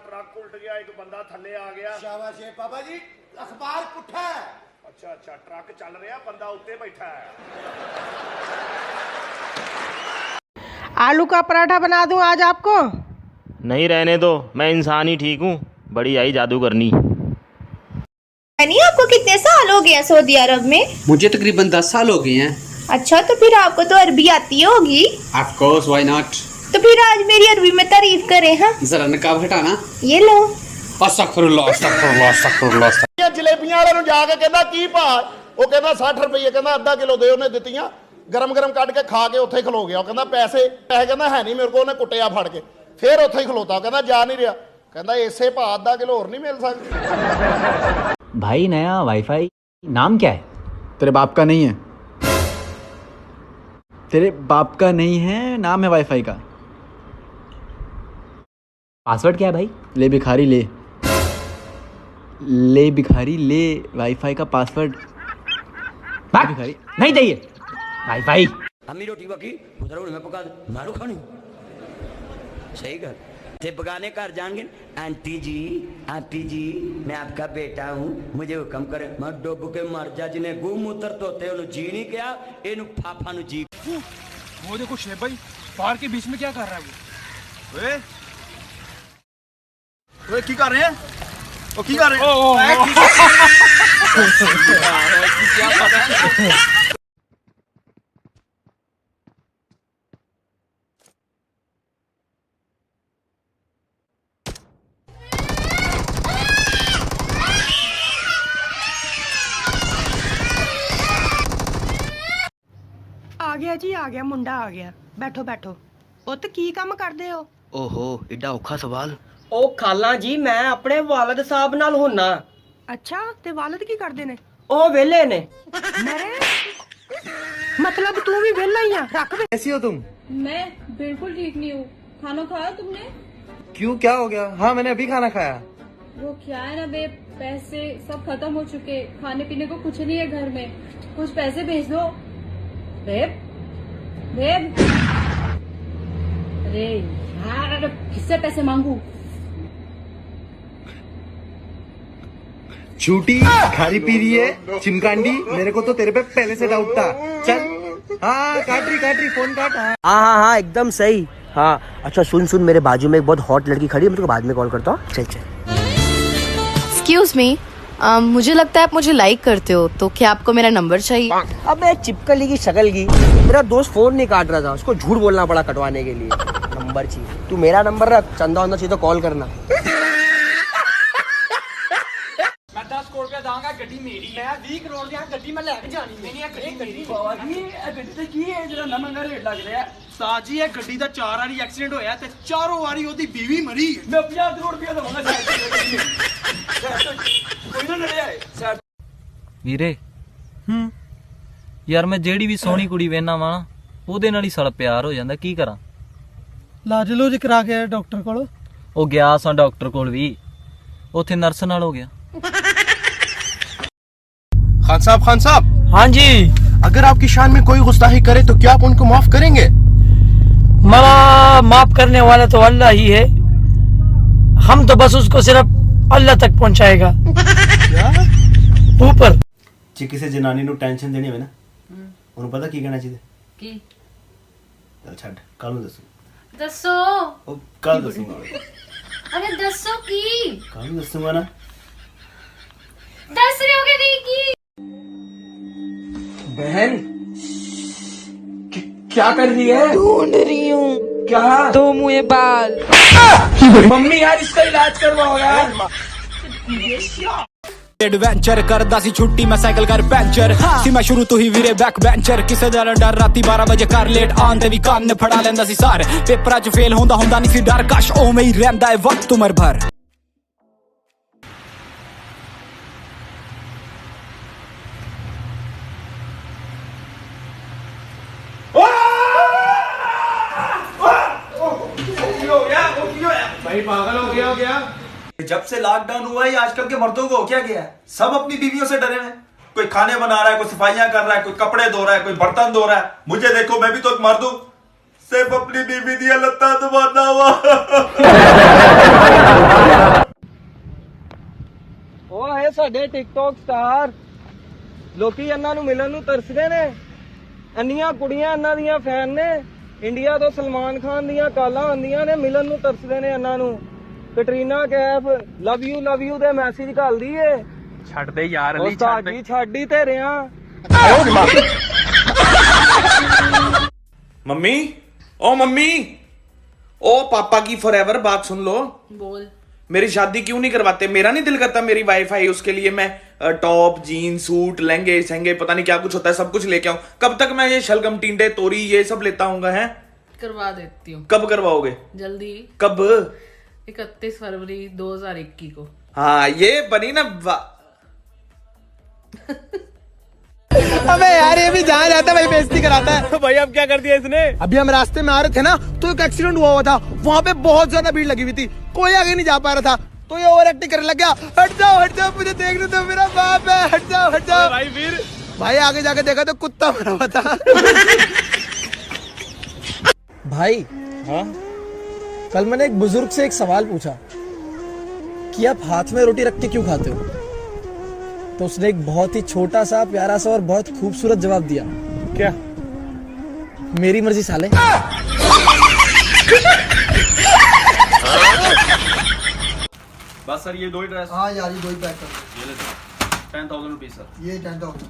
ट्रक उल्ट गया एक बंदा थल्ले आ गया। शाबाश बाबा जी अखबार पुठा है। अच्छा ट्रक चल रहा बंदा उत्ते बैठा है। आलू का पराठा बना दूं आज आपको? नहीं रहने दो मैं इंसान ही ठीक हूँ। बड़ी आई जादू करनी। आपको कितने साल हो गए सऊदी अरब में? मुझे तकरीबन 10 साल हो गए हैं। अच्छा तो फिर आपको तो अरबी आती होगी। Of course why not. तो फिर आज मेरी अरबी में तारीफ करें। हाँ जरा नकाब हटाना। ये लो। अस्तगफिरुल्लाह अस्तगफिरुल्लाह अस्तगफिरुल्लाह। जलेबियां वाले ਨੂੰ ਜਾ ਕੇ ਕਹਿੰਦਾ ਕੀ ਭਾ ਉਹ ਕਹਿੰਦਾ 60 ਰੁਪਏ ਕਹਿੰਦਾ ਅੱਧਾ ਕਿਲੋ ਦੇ ਉਹਨੇ ਦਿੱਤੀਆਂ ਗਰਮ ਕੱਢ ਕੇ ਖਾ ਕੇ ਉੱਥੇ ਖਲੋ ਗਿਆ। ਉਹ ਕਹਿੰਦਾ ਪੈਸੇ ਕਹਿੰਦਾ ਹੈ ਨਹੀਂ ਮੇਰੇ ਕੋਲ। ਉਹਨੇ ਕੁੱਟਿਆ ਫੜ ਕੇ ਫਿਰ ਉੱਥੇ ਹੀ ਖਲੋਤਾ। ਕਹਿੰਦਾ ਜਾ ਨਹੀਂ ਰਿਹਾ। ਕਹਿੰਦਾ ਇਸੇ ਭਾ ਅੱਧਾ ਕਿਲੋ ਹੋਰ ਨਹੀਂ ਮਿਲ ਸਕਦਾ। भाई नया वाईफाई नाम क्या है? तेरे बाप का नहीं है। तेरे बाप का नहीं है नाम है वाईफाई का। पासवर्ड क्या है भाई? ले भिखारी ले भिखारी ले वाईफाई का पासवर्ड भिखारी नहीं चाहिए वाईफाई। अम्मी रोटी बाकी उधर मैं पका मारू खानी सही कर थे पकाने घर जाएंगे। आंटी जी मैं आपका बेटा हूँ मुझे हुक्म करे। मैं डुब के मर जा जिन्हें गूमूत्र धोते उन्हें जी नहीं गया इन्हू फाफा नु जी। वो देखो शेख भाई पहाड़ के बीच में क्या कर रहा है ਓਏ ਕੀ ਕਰ ਰਹੇ ਆ? ਉਹ ਕੀ ਕਰ ਰਹੇ आ गया जी आ गया मुंडा आ गया। बैठो बैठो पुत्त की काम करदे हो? ओहो एडा औखा सवाल। ओ खाला जी मैं अपने वालिद साहब नाल होना। अच्छा ते वालिद की करदे ने? ओ वेले ने। मेरे मतलब तू भी वेला ही है। रख बे। कैसी हो तुम? मैं बिल्कुल ठीक नहीं हूँ। खाना खाया तुमने? क्यों क्या हो गया? हाँ मैंने अभी खाना खाया। वो क्या है ना बे पैसे सब खत्म हो चुके खाने पीने को कुछ नहीं है घर में कुछ पैसे भेज दो। बेब अरे यार किससे पैसे मांगू? झूठी खारी पी रही है चिमकांडी। मेरे को तो तेरे पे पहले से डाउट था। चल हाँ काट रही फोन काट। हाँ एकदम सही। हाँ अच्छा सुन मेरे बाजू में एक बहुत हॉट लड़की खड़ी है। मैं तुझको बाद में कॉल करता हूँ। चल एक्सक्यूज मी मुझे लगता है आप मुझे लाइक करते हो तो क्या आपको मेरा नंबर चाहिए? अबे चिपकली की शक्ल की मेरा दोस्त फोन नहीं काट रहा था उसको झूठ बोलना पड़ा कटवाने के लिए। नंबर चाहिए तू मेरा नंबर रख चंदा वंदा चाहिए तो कॉल करना। मैं 10 करोड़ रुपया दांगा गड्डी मेरी है। 20 करोड़ दी गड्डी मैं लेके जानी है। नहीं गड्डी बाबा जी गड्डी ते की है जेड़ा नवां नवां रेट लग रहा है। उस्ताद जी ये गड्डी दा 4 वारी एक्सीडेंट होया ते 4 वारी ओदी बीवी मरी। मैं 50 करोड़ रुपया दूंगा। ਵੀਰੇ ਯਾਰ ਮੈਂ ਜਿਹੜੀ ਵੀ ਸੋਹਣੀ ਕੁੜੀ ਵੇਖਣਾ ਵਾ ਉਹਦੇ ਨਾਲ ਹੀ ਸਾਲਾ ਪਿਆਰ ਹੋ ਜਾਂਦਾ, ਕੀ ਕਰਾਂ? ਲਾਜ ਲੋਜ ਕਰਾ ਕੇ ਆਇਆ ਡਾਕਟਰ ਕੋਲ। ਉਹ ਗਿਆ ਸਾਂ ਡਾਕਟਰ ਕੋਲ ਵੀ, ਉੱਥੇ ਨਰਸ ਨਾਲ ਹੋ ਗਿਆ। खान साहब हाँ जी। अगर आपकी शान में कोई गुस्ताखी करे तो क्या आप उनको माफ करेंगे? माफ करने वाला तो अल्लाह ही है, हम तो बस उसको सिर्फ अल्लाह तक पहुंचाएगा। ऊपर ਜੇ ਕਿਸੇ ਜਨਾਨੀ ਨੂੰ ਟੈਨਸ਼ਨ ਦੇਣੀ ਹੋਵੇ ਨਾ ਉਹਨੂੰ ਪਤਾ ਕੀ ਕਹਿਣਾ ਚਾਹੀਦਾ? ਕੀ? ਚੱਲ ਛੱਡ, ਕੱਲ ਨੂੰ ਦੱਸੂ। ਦੱਸੋ। ਉਹ ਕੱਲ ਦੱਸੂਗਾ। ਅਰੇ ਦੱਸੋ ਕੀ? ਕੱਲ ਨੂੰ ਦੱਸੂਗਾ ਨਾ। ਦੱਸ ਰਹੇ ਹੋਗੇ नहीं की? बहन क्या कर रही है? ढूंढ रही हूँ। क्या? 2 मुँहे बाल। मम्मी यार इसका इलाज करवाओ यार। एडवेंचर करदा सी छुट्टी मैं साइकिल कर पैंचर सी मैं शुरू तो ही वीरे बैक बेंचर किसे दा डर राती 12 बजे कर लेट आंदे भी कान ने फड़ा लेंदा सी सार पेपरा च फेल होंदा नहीं सी डर काश ओवें ही रहंदा है वक्त उमर भर। भाई पागल हो गया जब से लॉकडाउन हुआ है आजकल के मर्दों को क्या गया है? सब अपनी बीवियों से डरे हैं। कोई खाने बना रहा है, कोई सफाइयां कर रहा है, कोई कपड़े धो रहा है, कोई बर्तन धो रहा है। मुझे देखो, मैं भी तो एक मर्द हूं, सिर्फ अपनी बीवी दी लत्ता दबाना हुआ। ਉਹ ਹੈ ਸਾਡੇ ਟਿਕਟੌਕ ਸਟਾਰ, ਲੋਕੀ ਇਹਨਾਂ ਨੂੰ ਮਿਲਣ ਨੂੰ ਤਰਸਦੇ ਨੇ, ਇੰਨੀਆਂ ਕੁੜੀਆਂ ਇਹਨਾਂ ਦੀਆਂ ਫੈਨ ਨੇ। ਇੰਡੀਆ ਤੋਂ ਸਲਮਾਨ ਖਾਨ ਦੀਆਂ ਕਾਲਾਂ ਆਉਂਦੀਆਂ ਨੇ, ਮਿਲਣ ਨੂੰ ਤਰਸਦੇ ਨੇ ਇਹਨਾਂ ਨੂੰ। ਕੈਟਰੀਨਾ ਕੈਫ ਲਵ ਯੂ ਦੇ ਮੈਸੇਜ ਘੱਲਦੀ ਏ। ਛੱਡ ਦੇ ਯਾਰ ਅਲੀ, ਛੱਡ ਹੀ ਤੇ ਰਿਆਂ। मम्मी, ओ मम्मी, ओ पापा की फॉरएवर बात सुन लो। बोल। मेरी शादी क्यों नहीं करवाते? मेरा नहीं दिल करता मेरी वाइफाई, उसके लिए मैं टॉप जीन सूट लहंगे सहंगे पता नहीं क्या कुछ होता है सब कुछ लेके आऊं। कब तक मैं ये शलगम टींडे तोरी ये सब लेता हूँ? है करवा देती हूँ। कब करवाओगे? जल्दी। कब? 31 फरवरी 2021 को। हाँ ये बनी ना अबे यार ये भी जहाँ जाता है भाई बेइज्जती कराता है। तो भाई अब क्या कर दिया इसने? अभी हम रास्ते में आ रहे थे ना तो एक एक्सीडेंट हुआ था, वहाँ पे बहुत ज्यादा भीड़ लगी हुई थी, कोई आगे नहीं जा पा रहा था, तो ये ओवर एक्टिंग करने लग गया। हट जाओ मुझे देखने दो, मेरा बाप है, हट जाओ। भाई फिर भाई आगे जाके देखा तो कुत्ता मरा हुआ था। भाई हाँ, कल मैंने एक बुजुर्ग से एक सवाल पूछा कि आप हाथ में रोटी रख के क्यों खाते हो, तो उसने एक बहुत ही छोटा सा प्यारा सा और बहुत खूबसूरत जवाब दिया। क्या? मेरी मर्जी साले। बस सर ये 2 ही ड्रेस। हाँ यार ये 2 ही पैक कर दो। ये ले सर 10,000 रुपीज सर। ये 10,000।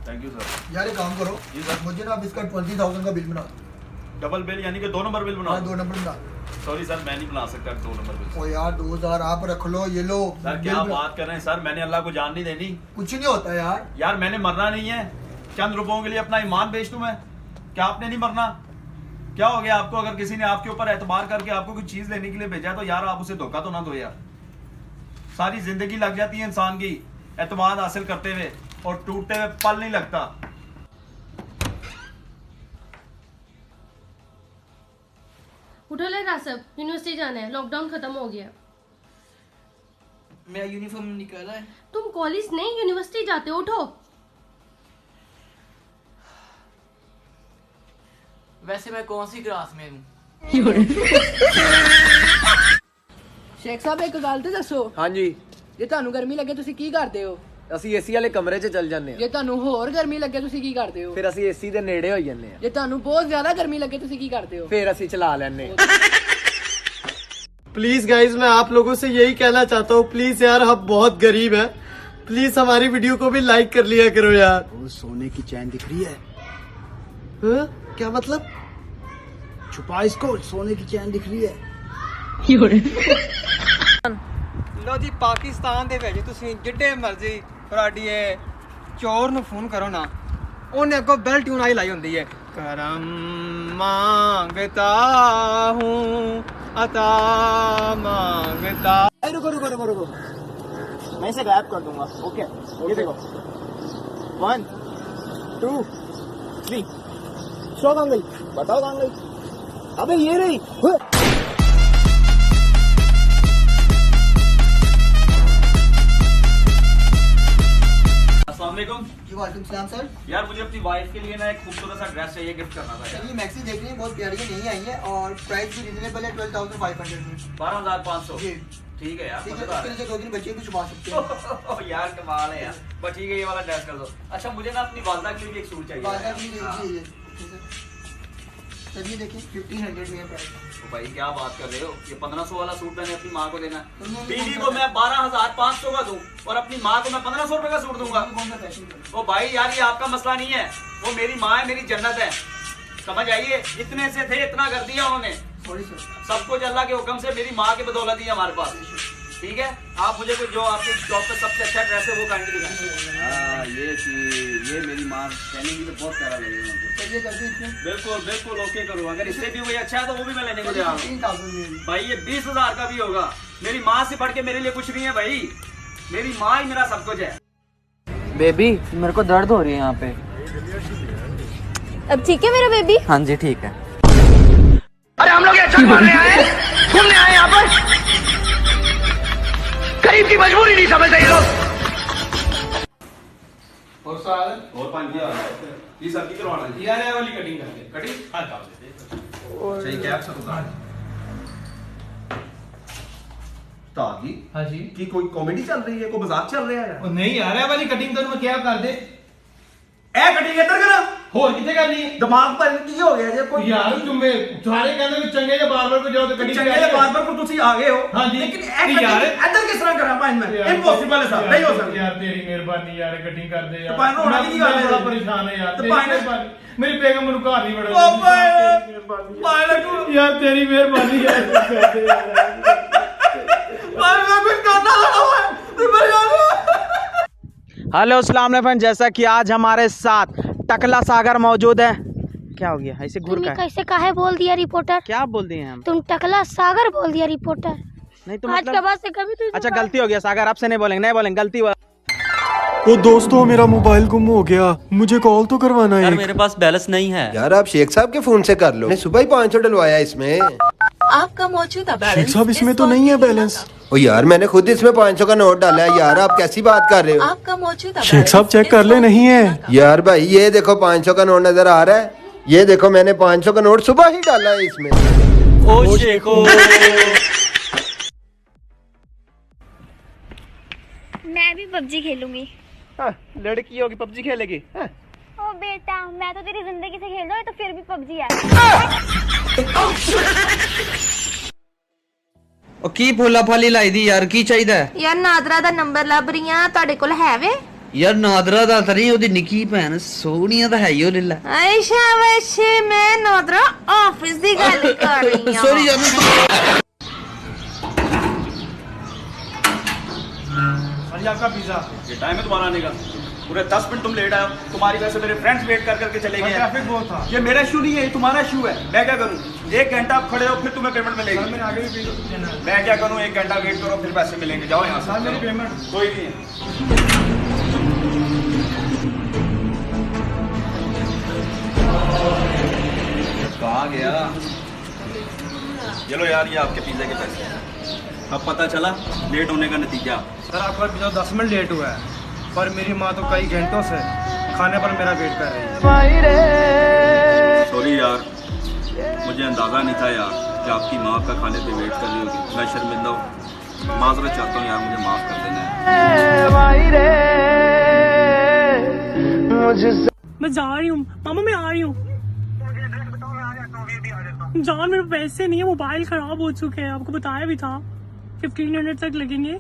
Thank you sir. यार एक काम करो, मुझे ना अब इसका 20,000 का बिल बना दो। डबल बिल यानी कि 2 नंबर बिल बना? हाँ 2 नंबर बना। सॉरी सर मैं नहीं बना सकता 2 नंबर बिल। ओ यार 2,000 आप रख लो, ये लो। सर क्या बात कर रहे हैं सर, मैंने अल्लाह को जान नहीं देनी। कुछ नहीं होता यार। यार मैंने मरना नहीं है, चंद रुपयों के लिए अपना ईमान बेच दूं मैं? क्या आपने नहीं मरना? क्या हो गया आपको? अगर किसी ने आपके ऊपर एतबार करके आपको कुछ चीज लेने के लिए भेजा है तो यार आप उसे धोखा तो ना दो यार। सारी जिंदगी लग जाती है इंसान की एतमाद हासिल करते हुए, और टूटते हुए पल नहीं लगता। उठो ले रासब, यूनिवर्सिटी जाना है, लॉकडाउन खत्म हो गया। मेरा यूनिफॉर्म निकाला है। तुम कॉलेज नहीं यूनिवर्सिटी जाते हो, उठो। वैसे मैं कौन सी क्लास में हूँ? शेख साहब एक गल तो दसो। हाँ जी। जे ਤੁਹਾਨੂੰ ਗਰਮੀ ਲੱਗੇ ਤੁਸੀਂ ਕੀ ਕਰਦੇ ਹੋ? ਅਸੀਂ ਏਸੀ ਵਾਲੇ ਕਮਰੇ 'ਚ ਚੱਲ ਜਾਂਦੇ ਜੇ ਤੁਹਾਨੂੰ ਹੋਰ ਗਰਮੀ ਲੱਗੇ ਤੁਸੀਂ ਕੀ ਕਰਦੇ ਹੋ? ਫਿਰ ਅਸੀਂ ਏਸੀ ਦੇ ਨੇੜੇ ਹੋ ਜਾਂਦੇ ਆ। ਜੇ ਤੁਹਾਨੂੰ ਬਹੁਤ ਜ਼ਿਆਦਾ ਗਰਮੀ ਲੱਗੇ ਤੁਸੀਂ ਕੀ ਕਰਦੇ ਹੋ? ਫਿਰ ਅਸੀਂ ਚਲਾ ਲੈਂਦੇ ਆ। प्लीज गाइज मैं आप लोगों से यही कहना चाहता हूँ, प्लीज यार हम बहुत गरीब हैं, प्लीज हमारी वीडियो को भी लाइक कर लिया करो यार। वो सोने की चैन दिख रही है? क्या मतलब? छुपा इसको, सोने की चैन दिख रही है। ਲੋ ਜੀ ਪਾਕਿਸਤਾਨ ਦੇ ਵਿੱਚ ਤੁਸੀਂ ਜਿੱਡੇ ਮਰਜ਼ੀ ਤੁਹਾਡੀ ਚੋਰ ਨੂੰ ਫੋਨ ਕਰੋ ਨਾ, ਉਹਨੇ ਅੱਗੋਂ ਬੈਲ ਟਿਊਨ ਆਈ ਲਾਈ ਹੁੰਦੀ ਹੈ, ਕਰਮ ਮੰਗਤਾ ਹੂੰ अता मांगता। रुको मैं इसे गायब कर दूंगा। ओके ये देखो 1 2 3 शो कहाँ गई? बताओ कहाँ गई? अबे ये रही। जी वालेकुम सलाम सर। यार मुझे अपनी वाइफ के लिए ना एक खूबसूरत सा ड्रेस चाहिए, गिफ्ट करना था। चलिए मैक्सी देख रही है, बहुत प्यारी है, नहीं आई है और प्राइस भी रिजनेबल है 12,500 में। 12,500 जी ठीक है यार, ठीक है, मजेदार इसके लिए 2 दिन बच्चे भी छुपा सकते हैं। है। यार कमाल है यार, बस ठीक है ये वाला ड्रेस कर दो। अच्छा मुझे ना अपनी वालदा के लिए भी एक सूट चाहिए। वादा भी हाँ। लीजिए। चलिए देखिए 1500 में है प्राइस। तो भाई क्या बात कर रहे हो, ये 1500 वाला सूट मैंने अपनी माँ को देना है। बीवी को मैं 12,500 का दूं और अपनी माँ को मैं 1500 रुपए का सूट दूंगा। ओ भाई यार ये आपका मसला नहीं है, वो मेरी माँ है, मेरी जन्नत है, समझ आइए। इतने से थे इतना कर दिया उन्होंने, सब कुछ अल्लाह के हुक्म से मेरी माँ की बदौलत ही है हमारे पास। ठीक है आप मुझे कुछ जो आपके शॉप पे सबसे अच्छा ड्रेस है वो काइंडली दिखाएं। हाँ ये मेरी माँ पहनेगी तो बहुत प्यारा लगेगा मुझे। चलिए कर दी इसमें। बिल्कुल बिल्कुल ओके करो, अगर इससे भी कोई अच्छा है तो वो भी मैं लेने को जा रहा हूँ। भाई ये 20,000 का भी होगा, मेरी माँ से बढ़ के मेरे लिए कुछ नहीं है भाई, मेरी माँ ही मेरा सब कुछ है। बेबी मेरे को दर्द हो रही है यहाँ पे। अब ठीक है मेरा बेबी? हाँ जी ठीक है। अरे हम लोग अच्छा मारने आए, घूमने आए यहाँ पर, गरीब की मजबूरी नहीं समझते ये लोग। और साल और 5,000 ये सब की करवाना है यार, ये वाली कटिंग करके कटिंग हां कर देते। सही क्या आप सब उतार तागी। हाँ जी की कोई कॉमेडी चल रही है, कोई मजाक चल रहा है यार? नहीं यार ये वाली कटिंग तो मैं क्या कर दे ए कटिंग इधर करा हो कितने करनी है? दिमाग पर की हो गया जे कोई यार तुम सारे कहते हो चंगे के बार्बर को जाओ तो कटिंग चंगे के बार्बर को तुसी आ गए हो। हाँ जी लेकिन यार इधर किस तरह करा पाइन में? इम्पॉसिबल है साहब, नहीं हो सकता यार। तेरी मेहरबानी यार, कटिंग कर दे यार। तो पाइन होना की गल है, बड़ा परेशान है यार। तो तेरी पाइन मेहरबानी, मेरी बेगम मेरे घर नहीं बड़ा पाइन को यार तेरी मेहरबानी यार, कर दे यार। पाइन में कुछ करना लगा हुआ है तू मर जा। हेलो अस्सलाम वालेकुम, जैसा कि आज हमारे साथ टकला सागर मौजूद है। क्या हो गया ऐसे घूर का? कैसे काहे बोल दिया रिपोर्टर? क्या बोल दिए हम? तुम टकला सागर बोल दिया रिपोर्टर। नहीं तो आज मतलब के बाद से कभी तो अच्छा गलती हो गया सागर, आपसे नहीं बोलेंगे, नहीं बोलेंगे, गलती हुआ। ओ दोस्तों मेरा मोबाइल गुम हो गया, मुझे कॉल तो करवाना है। यार मेरे पास बैलेंस नहीं है। यार आप शेख साहब के फोन से कर लो, सुबह ही 500 डलवाया इसमें। आपका मौजूदा बैलेंस शेख साहब इसमें तो नहीं है बैलेंस। ओ यार मैंने खुद इसमें 500 का नोट डाला है यार, आप कैसी बात कर रहे हो? आपका मौजूदा शेख साहब चेक कर ले, नहीं है। यार भाई ये देखो 500 का नोट नजर आ रहा है, ये देखो मैंने 500 का नोट सुबह ही डाला है इसमें। ओ शेखो मैं भी पबजी खेलूंगी। लड़की होगी पबजी खेलेगी? ओ बेटा मैं तो तेरी जिंदगी से खेल रहा हूँ तो फिर भी पबजी है। ओ की भोला फाली लाई दी यार, की चाहिदा है? यार नादरा दा नंबर ਲੱਭ ਰਹੀ ਆ, ਤੁਹਾਡੇ ਕੋਲ ਹੈ ਵੇ? यार नादरा दा तरी ओदी निकी भैन सोहणिया दा है ही ओ लीला। आयशा वैसे मैं नादरा ऑफिस दी गल कर रही हूं। सॉरी यार। आपका पिज्जा ये टाइम है तुम्हारा आने का, पूरे 10 मिनट तुम लेट आए हो, तुम्हारी वजह से मेरे फ्रेंड्स वेट कर करके चले गए। ट्रैफिक बहुत था। ये मेरा इशू नहीं है, ये तुम्हारा इशू है। मैं क्या करूं? 1 घंटा आप खड़े हो फिर तुम्हें पेमेंट मिलेगी। मैं आगे भी मैं क्या करूं? 1 घंटा वेट करो फिर पैसे मिलेंगे। जाओ यहाँ से। मेरी पेमेंट कोई नहीं है। कहाँ गया? चलो यार ये आपके पिज्जा के पैसे हैं। अब पता चला लेट होने का नतीजा। सर आपका पिज्जा 10 मिनट लेट हुआ है, पर मेरी माँ तो कई घंटों से खाने पर मेरा वेट कर रही है। सॉरी यार, मुझे अंदाजा नहीं था यार कि आपकी माँ आपका खाने पे वेट कर रही होगी। मैं शर्मिंदा हूँ, माजरत चाहता हूँ यार, मुझे माफ कर देना है। मैं जा रही हूँ मामा, मैं आ रही हूँ। जान मेरे पैसे नहीं है, मोबाइल खराब हो चुके हैं, आपको बताया भी था 1500 तक लगेंगे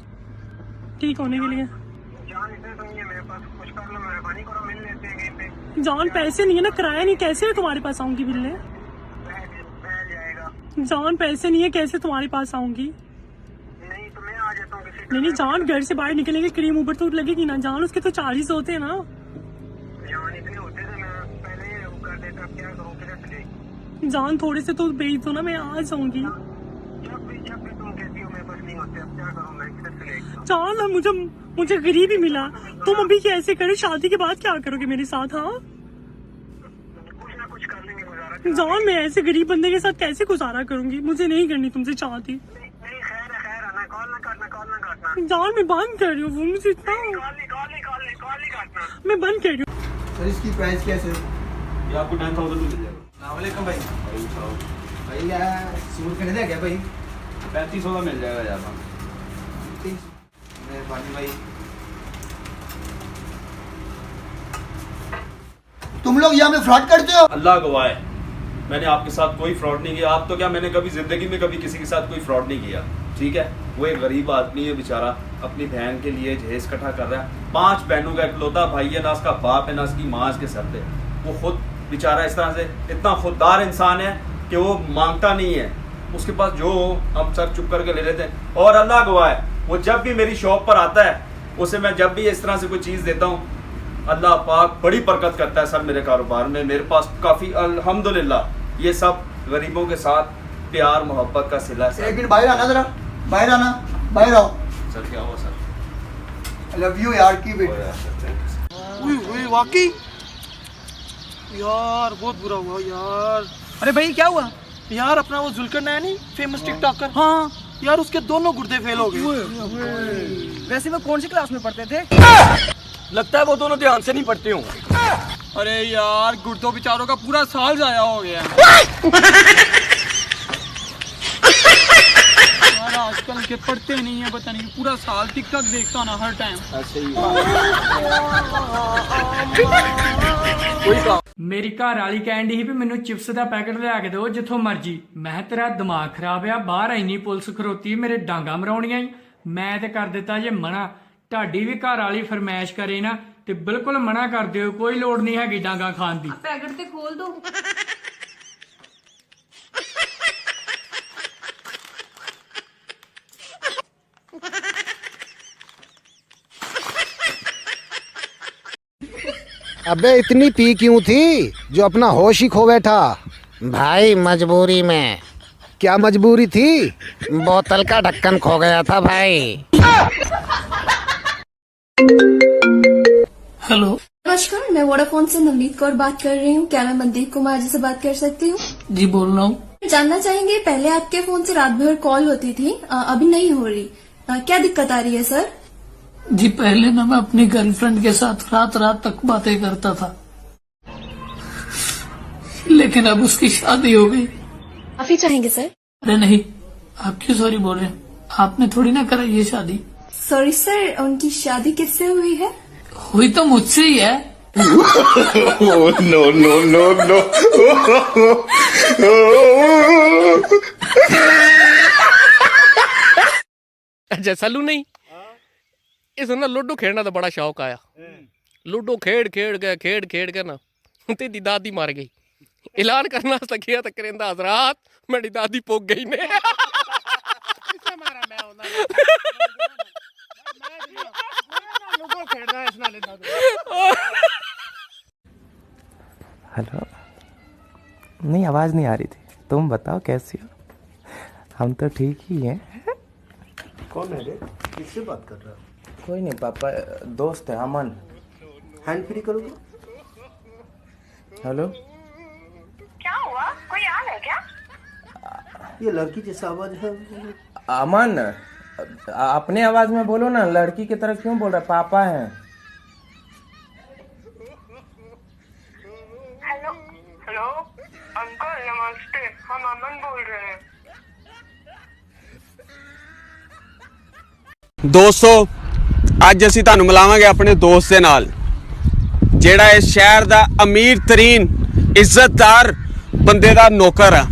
ठीक होने के लिए। जान पैसे नहीं है ना, किराया नहीं, कैसे मैं तुम्हारे पास आऊंगी मिलने? जान पैसे नहीं है, कैसे तुम्हारे पास आऊंगी? नहीं जान, घर से बाहर निकलेंगे क्रीम ऊपर तो लगेगी ना जान, उसके तो चार्जेस होते हैं ना। जान थोड़े से तो भेज दो ना, मैं आ जाऊंगी। जान मुझे गरीब ही मिला। तुम अभी कैसे करें, शादी के बाद क्या करोगे मेरे साथ? हाँ जान, मैं ऐसे गरीब बंदे के साथ कैसे गुजारा करूंगी? मुझे नहीं करनी तुमसे चाहती। जान मैं बंद कर रही हूँ, वो मुझे इतना मैं बंद कर रही हूँ। सर इसकी प्राइस कैसे? ये आपको 10,000 मिल जाएगा। वालेकुम भाई। भाई यार सूट कितने दे गया भाई? 3500 मिल जाएगा यार। मेहरबानी भाई। तुम लोग यहाँ पे फ्रॉड करते हो? अल्लाह गवाह है, मैंने आपके साथ कोई फ्रॉड नहीं किया। आप तो क्या, मैंने कभी जिंदगी में कभी किसी के साथ कोई फ्रॉड नहीं किया, ठीक है। वो एक गरीब आदमी है बेचारा, अपनी बहन के लिए जहेज इकट्ठा कर रहा है। 5 बहनों का इकलौता भाई है, ना उसका बाप है ना उसकी माँ इसके सर पे। वो खुद बेचारा इस तरह से इतना खुददार इंसान है कि वो मांगता नहीं है, उसके पास जो हम सब चुप करके ले लेते हैं। और अल्लाह गवाह है, वो जब भी मेरी शॉप पर आता है, उसे मैं जब भी इस तरह से कोई चीज़ देता हूँ, अल्लाह पाक बड़ी बरकत करता है सर मेरे कारोबार में। मेरे पास काफ़ी अल्हम्दुलिल्लाह ये सब गरीबों के साथ प्यार मोहब्बत का सिला है। एक मिनट बाहर आना, जरा बाहर आना, बाहर आओ। सर क्या हुआ सर? आई लव यू यार, कीप इट। वाकई यार बहुत बुरा हुआ यार। अरे भाई क्या हुआ यार? अपना वो जुल्करनैनी फेमस टिकटॉकर, हाँ यार उसके दोनों गुर्दे फेल हो गए। वैसे वो कौन सी क्लास में पढ़ते थे? लगता है वो दोनों ध्यान से नहीं पढ़ते होंगे। अरे यार गुर्दों बेचारों का पूरा साल जाया हो गया। यार आजकल के पढ़ते नहीं है, पता नहीं पूरा साल टिकटॉक देखता ना हर टाइम। मेरी घर वाली कहन दी भी मैनू चिप्स का पैकेट लिया के दो जिथों मर्जी। मैं तेरा दिमाग खराब है, बाहर इन्नी पुलिस खरोती मेरे डांगा मराउणियां ही। मैं ते कर दिता जे मना। ढाडी भी घर वाली फरमाइश करे ना ते बिल्कुल मना कर दियो, कोई लोड़ नहीं हैगी डांगा खान दी। पैकेट ते खोल दो। अबे इतनी पी क्यों थी जो अपना होश ही खो बैठा? भाई मजबूरी में। क्या मजबूरी थी? बोतल का ढक्कन खो गया था भाई। हेलो नमस्कार, मैं वोडाफोन से नवनीत कौर बात कर रही हूँ। क्या मैं मनदीप कुमार जी से बात कर सकती हूँ? जी बोल रहा हूँ। जानना चाहेंगे, पहले आपके फोन से रात भर कॉल होती थी, अभी नहीं हो रही, क्या दिक्कत आ रही है सर? जी पहले ना मैं अपनी गर्लफ्रेंड के साथ रात रात तक बातें करता था, लेकिन अब उसकी शादी हो गई। माफी चाहेंगे सर? अरे नहीं, आप क्यों सॉरी बोल रहे हैं? आपने थोड़ी ना करा ये शादी। सॉरी सर, उनकी शादी किससे हुई है? हुई तो मुझसे ही है। No no no no. अच्छा सलू नहीं, इस ना लूडो खेलना तो बड़ा शौक आया। लूडो खेड़ के ना तेरी दादी मार गई। ऐलान करना सकिया तो करेंदा हजरात मेरी दादी पोक गई ने। हेलो, नहीं आवाज नहीं आ रही थी। तुम बताओ कैसी हो? हम तो ठीक ही हैं। कौन है रे? किससे बात कर रहा है? कोई नहीं पापा, दोस्त है अमन। हैंड फ्री करोगे? हेलो, क्या हुआ? कोई आ है क्या? ये लड़की जैसा आवाज है। अमन अपने आवाज में बोलो ना, लड़की की तरह क्यों बोल रहा? पापा हैं। हेलो हेलो अंकल नमस्ते, हम अमन बोल रहे हैं। दोस्तों ਅੱਜ ਅਸੀਂ ਤੁਹਾਨੂੰ ਮਿਲਾਵਾਂਗੇ ਆਪਣੇ ਦੋਸਤ ਦੇ ਨਾਲ ਜਿਹੜਾ ਇਸ ਸ਼ਹਿਰ ਦਾ ਅਮੀਰ ਤਰੀਨ ਇੱਜ਼ਤਦਾਰ ਬੰਦੇ ਦਾ ਨੌਕਰ ਆ।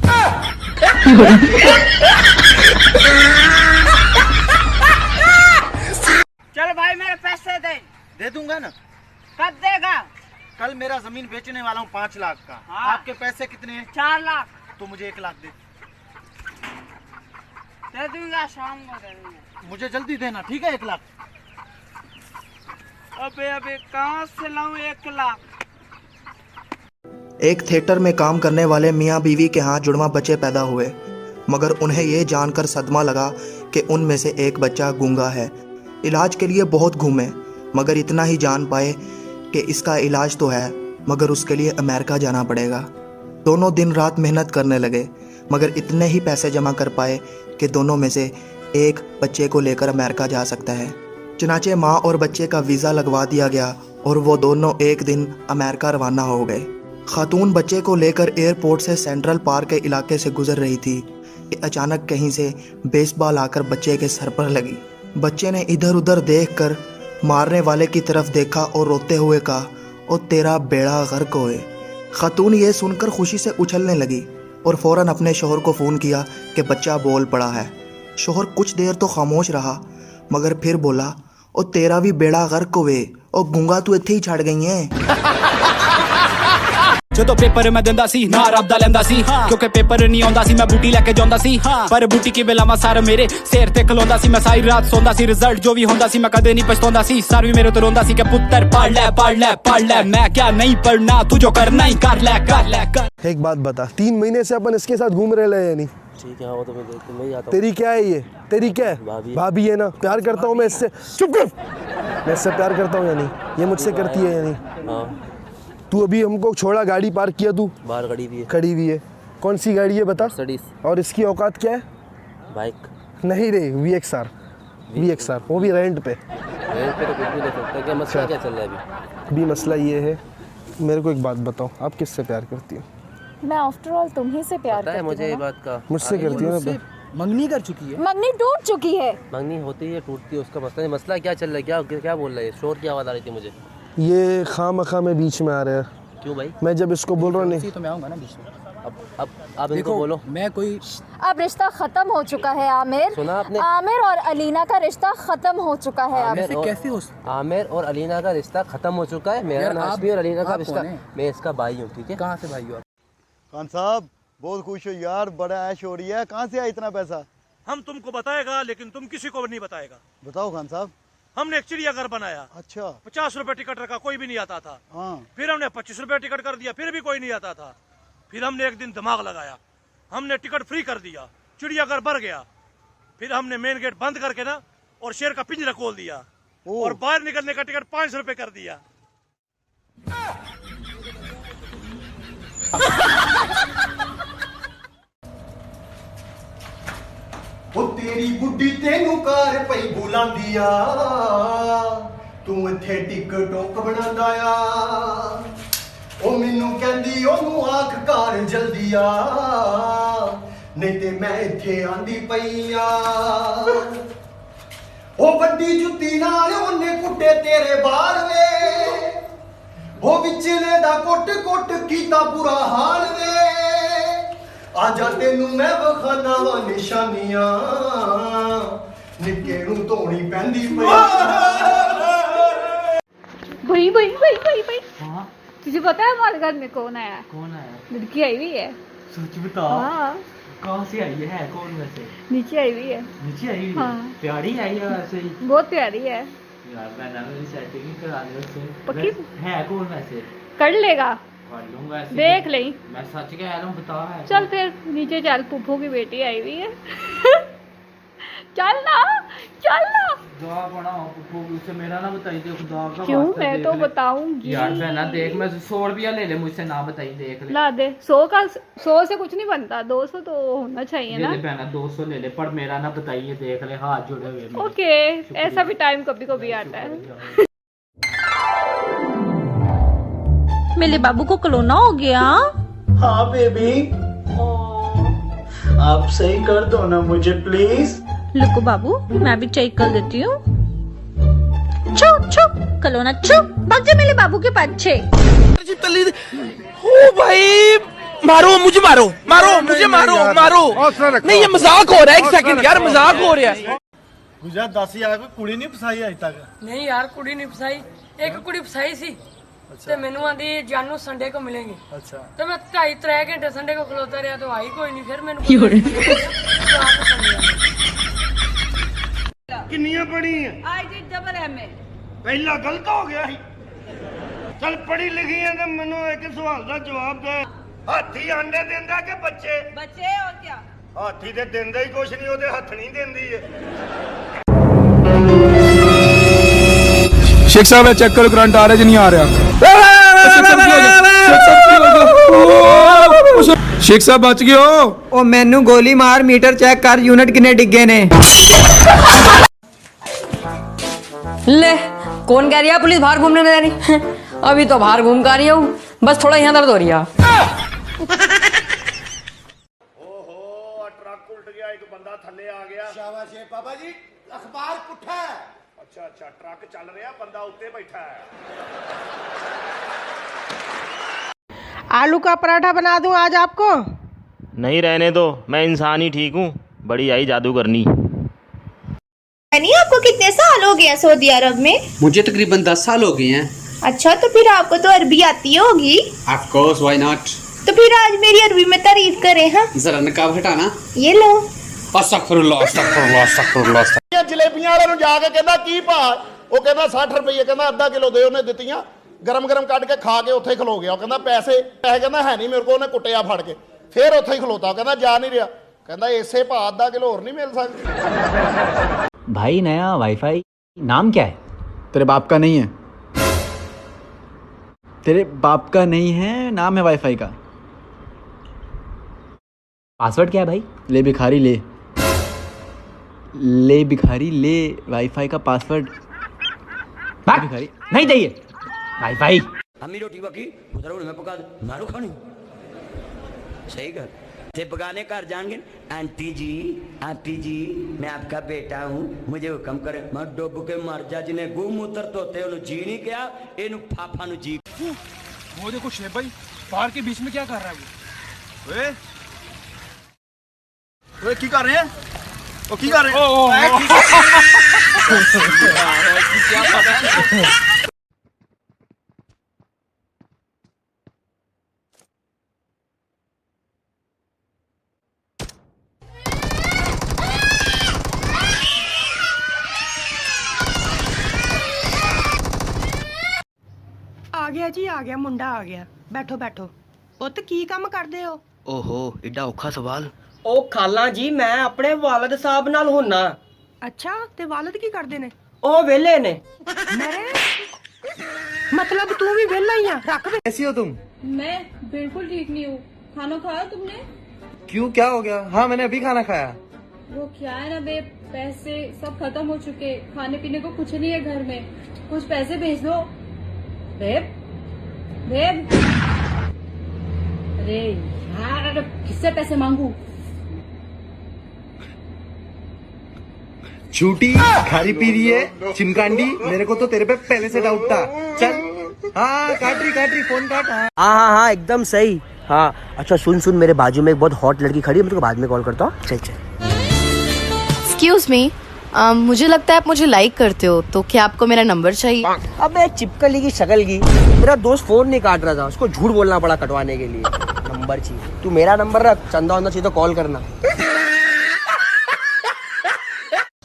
चल भाई मेरे पैसे दे दूंगा ना। कब देगा? कल मेरा जमीन बेचने वाला हूँ 5 लाख का। हाँ। आपके पैसे कितने हैं? 4 लाख। तो मुझे 1 लाख दे दूंगा, शाम को दे दूंगा। मुझे जल्दी देना, ठीक है? 1 लाख। अबे कहाँ से लाऊं 1 लाख? एक थिएटर में काम करने वाले मियाँ बीवी के यहाँ जुड़वा बच्चे पैदा हुए, मगर उन्हें ये जानकर सदमा लगा कि उनमें से एक बच्चा गूंगा है। इलाज के लिए बहुत घूमे, मगर इतना ही जान पाए कि इसका इलाज तो है, मगर उसके लिए अमेरिका जाना पड़ेगा। दोनों दिन रात मेहनत करने लगे, मगर इतने ही पैसे जमा कर पाए कि दोनों में से एक बच्चे को लेकर अमेरिका जा सकता है। चुनाचे माँ और बच्चे का वीज़ा लगवा दिया गया और वो दोनों एक दिन अमेरिका रवाना हो गए। खातून बच्चे को लेकर एयरपोर्ट से सेंट्रल पार्क के इलाके से गुजर रही थी कि अचानक कहीं से बेसबॉल आकर बच्चे के सर पर लगी। बच्चे ने इधर उधर देखकर मारने वाले की तरफ देखा और रोते हुए कहा, ओ तेरा बेड़ा गर्क होए। खातून ये सुनकर खुशी से उछलने लगी और फौरन अपने शोहर को फ़ोन किया कि बच्चा बोल पड़ा है। शोहर कुछ देर तो खामोश रहा, मगर फिर बोला, ओ तेरा भी बेड़ा गर्क होए, ओ गूंगा तू इत्थे ही छड़ गई है। ਜਦੋਂ ਪੇਪਰ ਮੈਂ ਦਿੰਦਾ ਸੀ ਨਾ ਰੱਬ ਦਾ ਲੈਂਦਾ ਸੀ ਕਿਉਂਕਿ ਪੇਪਰ ਨਹੀਂ ਆਉਂਦਾ ਸੀ ਮੈਂ ਬੂਟੀ ਲੈ ਕੇ ਜਾਂਦਾ ਸੀ ਪਰ ਬੂਟੀ ਕੀ ਬਲਾਵਾ ਸਾਰ ਮੇਰੇ ਸਿਰ ਤੇ ਖਲੋਂਦਾ ਸੀ ਮੈਂ ਸਾਰੀ ਰਾਤ ਸੌਂਦਾ ਸੀ ਰਿਜ਼ਲਟ ਜੋ ਵੀ ਹੁੰਦਾ ਸੀ ਮੈਂ ਕਦੇ ਨਹੀਂ ਪਛਤਾਉਂਦਾ ਸੀ ਸਰ ਵੀ ਮੇਰੇ ਤੋਂ ਰੋਂਦਾ ਸੀ ਕਿ ਪੁੱਤਰ ਪੜ ਲੈ मैं क्या नहीं पढ़ना तू जो करना ही कर ले। एक बात बता, 3 महीने से अपन इसके साथ घूम रहे हैं नहीं? ठीक है, वो तो मैं देखता हूं, आता हूं। तेरी क्या है ये? तेरी क्या है? भाभी है ना? प्यार करता हूँ मैं इससे। चुप कर। मैं इससे प्यार करता हूँ या नहीं? ये मुझसे करती है या नहीं? हाँ। तू अभी हमको छोड़ा, गाड़ी पार्क किया, तू बाहर खड़ी हुई है। खड़ी हुई है। कौन सी गाड़ी है बता? मर्सिडीज। और इसकी औकात क्या है? बाइक नहीं रे, VXR, वो भी रेंट पे। रेंट पे तो कुछ भी ले सकता है। क्या मसला क्या चल रहा है अभी? मसला ये है, मेरे को एक बात बताओ, आप किससे प्यार करती हो? मैं आफ्टर ऑल तुम्ही से प्यार करती हूँ। मुझे ये बात का मुझसे करती हो ना? मंगनी कर चुकी है। मंगनी टूट चुकी है। मंगनी होती है, टूटती है, उसका मसला नहीं। मसला क्या चल रहा है? क्या बोल रहा है? शोर की आवाज़ आ रही थी मुझे। ये खामखा में बीच में आ रहा है। क्यों भाई? मैं जब इसको बोल रहा हूँ नहीं तो मैं आऊँगा ना बीच में। अब आप इनको बोलो। मैं कोई अब रिश्ता खत्म हो चुका है आमिर। सुना आपने? आमिर और अलीना का रिश्ता खत्म हो चुका है। आमिर और अलीना का रिश्ता खत्म हो चुका है। मेरा नाम और अलीना का रिश्ता, मैं इसका भाई हूँ। ठीक है? कहाँ से भाई हो आप? खान साहब बहुत खुश हो यार, बड़ा ऐश हो रही है। कहाँ से आया इतना पैसा? हम तुमको बताएगा, लेकिन तुम किसी को नहीं बताएगा। बताओ खान साहब। हमने एक चिड़ियाघर बनाया। अच्छा। 50 रुपए टिकट रखा, कोई भी नहीं आता था। हाँ। फिर हमने 25 रुपए टिकट कर दिया, फिर भी कोई नहीं आता था। फिर हमने एक दिन दिमाग लगाया, हमने टिकट फ्री कर दिया, चिड़ियाघर भर गया। फिर हमने मेन गेट बंद करके ना और शेर का पिंजरा खोल दिया और बाहर निकलने का टिकट 5 रुपए कर दिया। ਉਹ ਤੇਰੀ ਬੁੱਢੀ ਤੈਨੂੰ ਕਾਰ ਪਈ ਬੁਲਾਉਂਦੀ ਆ, ਤੂੰ ਇੱਥੇ ਟਿਕਟੋਕ ਬਣਾਉਂਦਾ ਆ। ਉਹ ਮੈਨੂੰ ਕਹਿੰਦੀ ਉਹਨੂੰ ਆਖ ਕਾਰ ਜਲਦੀ ਆ, ਨਹੀਂ ਤੇ ਮੈਂ ਇੱਥੇ ਆਂਦੀ ਪਈ ਆ। ਉਹ ਵੱਡੀ ਜੁੱਤੀ ਨਾਲ ਉਹਨੇ ਕੁੱਟੇ ਤੇਰੇ ਬਾਲ ਵੇ, ਉਹ ਵਿਚਲੇ ਦਾ ਕੁੱਟ ਕੀਤਾ ਬੁਰਾ ਹਾਲ ਵੇ। आजा तेनू मैं वखाना वा निशानियां, निक्के नू धोनी पैंदी पई। भाई तुझे पता है हमारे घर में कौन आया? कौन आया? लड़की आई हुई है। सच बता। हाँ। कहाँ से आई है? कौन वैसे? नीचे आई हुई है। नीचे आई हुई? हाँ। प्यारी आई है वैसे ही? बहुत प्यारी है यार। मैं मेरी सेटिंग करा दी उससे। पक्की है कौन वैसे? कर लेगा, कर लूंगा ऐसे। देख ले। मैं सच कह रहा हूँ, बता है। चल फिर नीचे चल, पुप्पू की बेटी आई हुई है। चल ना दुआ पड़ा पुप्पू से, मेरा ना बताई दे खुदा का। क्यों? मैं तो बताऊंगी यार। बहना देख, मैं 100 रुपया ले ले मुझसे, ना बताई, देख ले। ला दे। 100 से कुछ नहीं बनता, 200 तो होना चाहिए ना। बहना 200 ले ले, पर मेरा ना बताइए, देख ले, हाथ जुड़े हुए। ओके, ऐसा भी टाइम कभी कभी आता है। मेरे बाबू को कोरोना हो गया। हाँ बेबी, आप सही कर दो ना मुझे प्लीज। लुको बाबू, मैं भी चेक कर देती हूँ। छुप कोरोना छुप, भाग जा मेरे बाबू के पीछे। ओ भाई, मारो मुझे, मारो मुझे, मारो। नहीं, ये मजाक हो रहा है। एक सेकंड यार, मजाक हो रहा है। गुजरात 10,000 कोई कुड़ी नहीं फसाई अज तक? नहीं यार, कुड़ी नहीं फसाई। एक कुड़ी फसाई सी ते मैनू आंदी जानू संडे को मिलेंगे। अच्छा। तो मैं 2.5-3 घंटे संडे को खलोता रहा तो आई कोई नहीं। फिर मैनू किन्नियां पढ़ी है? I double MA। पहला गलत हो गया ही। चल पढ़ी लिखी है तो मैनू एक सवाल का जवाब दे। हाथी अंडे देंदा के बच्चे? बच्चे। और क्या? हाथी ते देंदा ही कुछ नहीं, ओदे हथ नहीं देंदी है। शेख साहब चेक करो करंट आ रहा है नहीं आ रहा। शेख साहब बच गए हो। ओ मैनू गोली मार मीटर चेक कर यूनिट कितने डिगे ने। ले कौन कह रही है पुलिस बाहर घूमने दे रही? अभी तो बाहर घूम कर रही हूँ, बस थोड़ा यहाँ दर्द हो रही है। शाबाश है पापा जी, अखबार पुठा है। अच्छा अच्छा, ट्रक चल रहा, बंदा उत्ते बैठा है। आलू का पराठा बना दूं आज आपको? नहीं रहने दो, मैं इंसान ही ठीक हूँ, बड़ी आई जादू करनी। आपको कितने साल हो गए हैं सऊदी अरब में? मुझे तकरीबन 10 साल हो गए हैं। अच्छा, तो फिर आपको तो अरबी आती होगी। Of course, why not? तो फिर आज मेरी अरबी में तारीफ करें। हाँ जरा नकाब हटाना। ये लो। अस्तगफिरुल्लाह अस्तगफिरुल्लाह अस्तगफिरुल्लाह। जलेबियां वाले ਨੂੰ ਜਾ ਕੇ ਕਹਿੰਦਾ ਕੀ ਭਾਅ? ਉਹ ਕਹਿੰਦਾ 60 ਰੁਪਏ, ਕਹਿੰਦਾ ਅੱਧਾ ਕਿਲੋ ਦੇ। ਉਹਨੇ ਦਿੱਤੀਆਂ, ਗਰਮ ਗਰਮ ਕੱਢ ਕੇ ਖਾ ਕੇ ਉੱਥੇ ਖਲੋ ਗਿਆ। ਉਹ ਕਹਿੰਦਾ ਪੈਸੇ ਕਹਿੰਦਾ ਹੈ ਨਹੀਂ ਮੇਰੇ ਕੋਲ। ਉਹਨੇ ਕੁੱਟਿਆ ਫੜ ਕੇ, ਫਿਰ ਉੱਥੇ ਹੀ ਖਲੋਤਾ। ਉਹ ਕਹਿੰਦਾ ਜਾ ਨਹੀਂ ਰਿਹਾ। ਕਹਿੰਦਾ ਇਸੇ ਭਾਅ ਅੱਧਾ ਕਿਲੋ ਹੋਰ ਨਹੀਂ ਮਿਲ ਸਕਦਾ। भाई नया वाईफाई नाम क्या है? तेरे बाप का नहीं है, तेरे बाप का नहीं है, नाम है वाईफाई का। पासवर्ड क्या है भाई? ले भिखारी ले, ले भिखारी ले वाईफाई का पासवर्ड। भिखारी नहीं चाहिए वाईफाई। हमी रोटी बाकी उधर मैं पका दे, मारो खानी सही कर थे पकाने घर जाएंगे। आंटी जी मैं आपका बेटा हूँ, मुझे हुक्म करे। मैं डुब के मर जा, जिन्हें गू मूत्र धोते उन्हें जी नहीं किया, इन्हू फाफा नु जी। वो देखो शेख भाई बाहर के बीच में क्या कर रहा है ਓਏ ਕੀ ਕਰ ਰਹੇ हैं? ਉਹ ਕੀ ਕਰ ਰਹੇ आ गया जी, आ गया मुंडा आ गया। बैठो बैठो। पुत की काम करदे हो? ओहो एडा औखा सवाल। ओ खाला जी, मैं अपने वालिद साहब नाल होना। अच्छा, ते वालिद की करदे ने? ओ वेले ने। मेरे मतलब तू भी वेला ही है, रख दे। कैसी हो तुम? मैं बिल्कुल ठीक नहीं हूँ। खाना खाया तुमने? क्यों, क्या हो गया? हाँ मैंने अभी खाना खाया। वो क्या है ना बे, पैसे सब खत्म हो चुके, खाने पीने को कुछ नहीं है घर में, कुछ पैसे भेज दो। बेब बेब, अरे यार किससे पैसे मांगू? झूठी खारी पी रही है चिमकांडी, मेरे को तो तेरे पे पहले से डाउट था। चल हाँ काट रही फोन काट। हाँ एकदम सही। हाँ अच्छा सुन मेरे बाजू में एक बहुत हॉट लड़की खड़ी है, मैं तुझको बाद में कॉल करता हूँ। चल एक्सक्यूज मी, मुझे लगता है आप मुझे लाइक करते हो, तो क्या आपको मेरा नंबर चाहिए? अबे चिपकली की शक्ल की, मेरा दोस्त फोन नहीं काट रहा था, उसको झूठ बोलना पड़ा कटवाने के लिए। नंबर चाहिए, तू मेरा नंबर रख, चंदा होना चाहिए तो कॉल करना।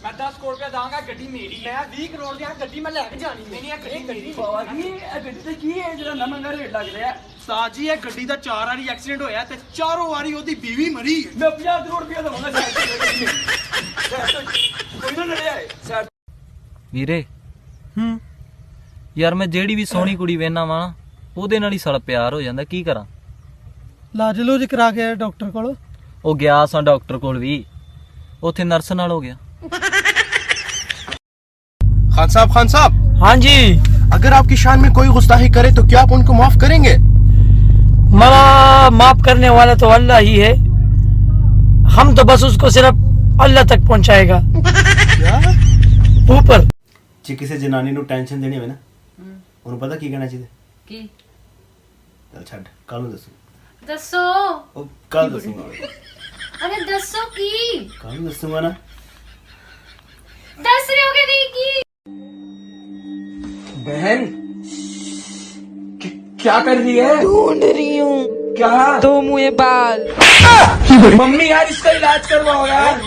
मैं 10 करोड़ रुपया दांगा, गड्डी मेरी। मैं 20 करोड़ दी गड्डी मैं लेके जानी। मेरी गड्डी बाबा जी, गड्डी ते की है जेड़ा नवां दा रेट लग रहा है? ਸਾਜ ਜੀ ਇਹ ਗੱਡੀ ਦਾ 4 ਵਾਰੀ ਐਕਸੀਡੈਂਟ ਹੋਇਆ ਤੇ 4 ਵਾਰੀ ਉਹਦੀ ਬੀਵੀ ਮਰੀ। मैं 50 करोड़ रुपया दवांगा कोई ना लड़िया है। ਵੀਰੇ ਯਾਰ ਮੈਂ ਜਿਹੜੀ ਵੀ ਸੋਹਣੀ ਕੁੜੀ ਵੇਖਣਾ ਵਾ ਨਾ ਉਹਦੇ ਨਾਲ ਹੀ ਸਾਲਾ ਪਿਆਰ ਹੋ ਜਾਂਦਾ, ਕੀ ਕਰਾਂ? लाज लूज करा के डॉक्टर को? ਉਹ ਗਿਆ ਸਾਂ ਡਾਕਟਰ ਕੋਲ ਵੀ, ਉੱਥੇ ਨਰਸ ਨਾਲ ਹੋ ਗਿਆ। खान साहब हाँ जी। अगर आपकी शान में कोई गुस्ताखी करे तो क्या आप उनको माफ करेंगे? माफ करने वाला तो अल्लाह ही है, हम तो बस उसको सिर्फ अल्लाह तक पहुंचाएगा। ऊपर जे किसी जनानी ਨੂੰ ਟੈਨਸ਼ਨ ਦੇਣੀ ਹੋਵੇ ਨਾ, ਉਹਨੂੰ ਪਤਾ ਕੀ ਕਹਿਣਾ ਚਾਹੀਦਾ? ਕੀ? ਚੱਲ ਛੱਡ, ਕੱਲ ਨੂੰ ਦੱਸੂ। ਦੱਸੋ। ਉਹ ਕੱਲ ਦੱਸੂਗਾ। ਅਰੇ ਦੱਸੋ ਕੀ? ਕੱਲ ਨੂੰ ਦੱਸੂਗਾ ਨਾ। ਦੱਸ ਰਹੇ ਹੋਗੇ ਨਹੀਂ ਕੀ? बहन क्या कर रही है? ढूंढ रही हूँ। क्या? 2 मुँहे बाल। मम्मी यार इसका इलाज करवाओ यार।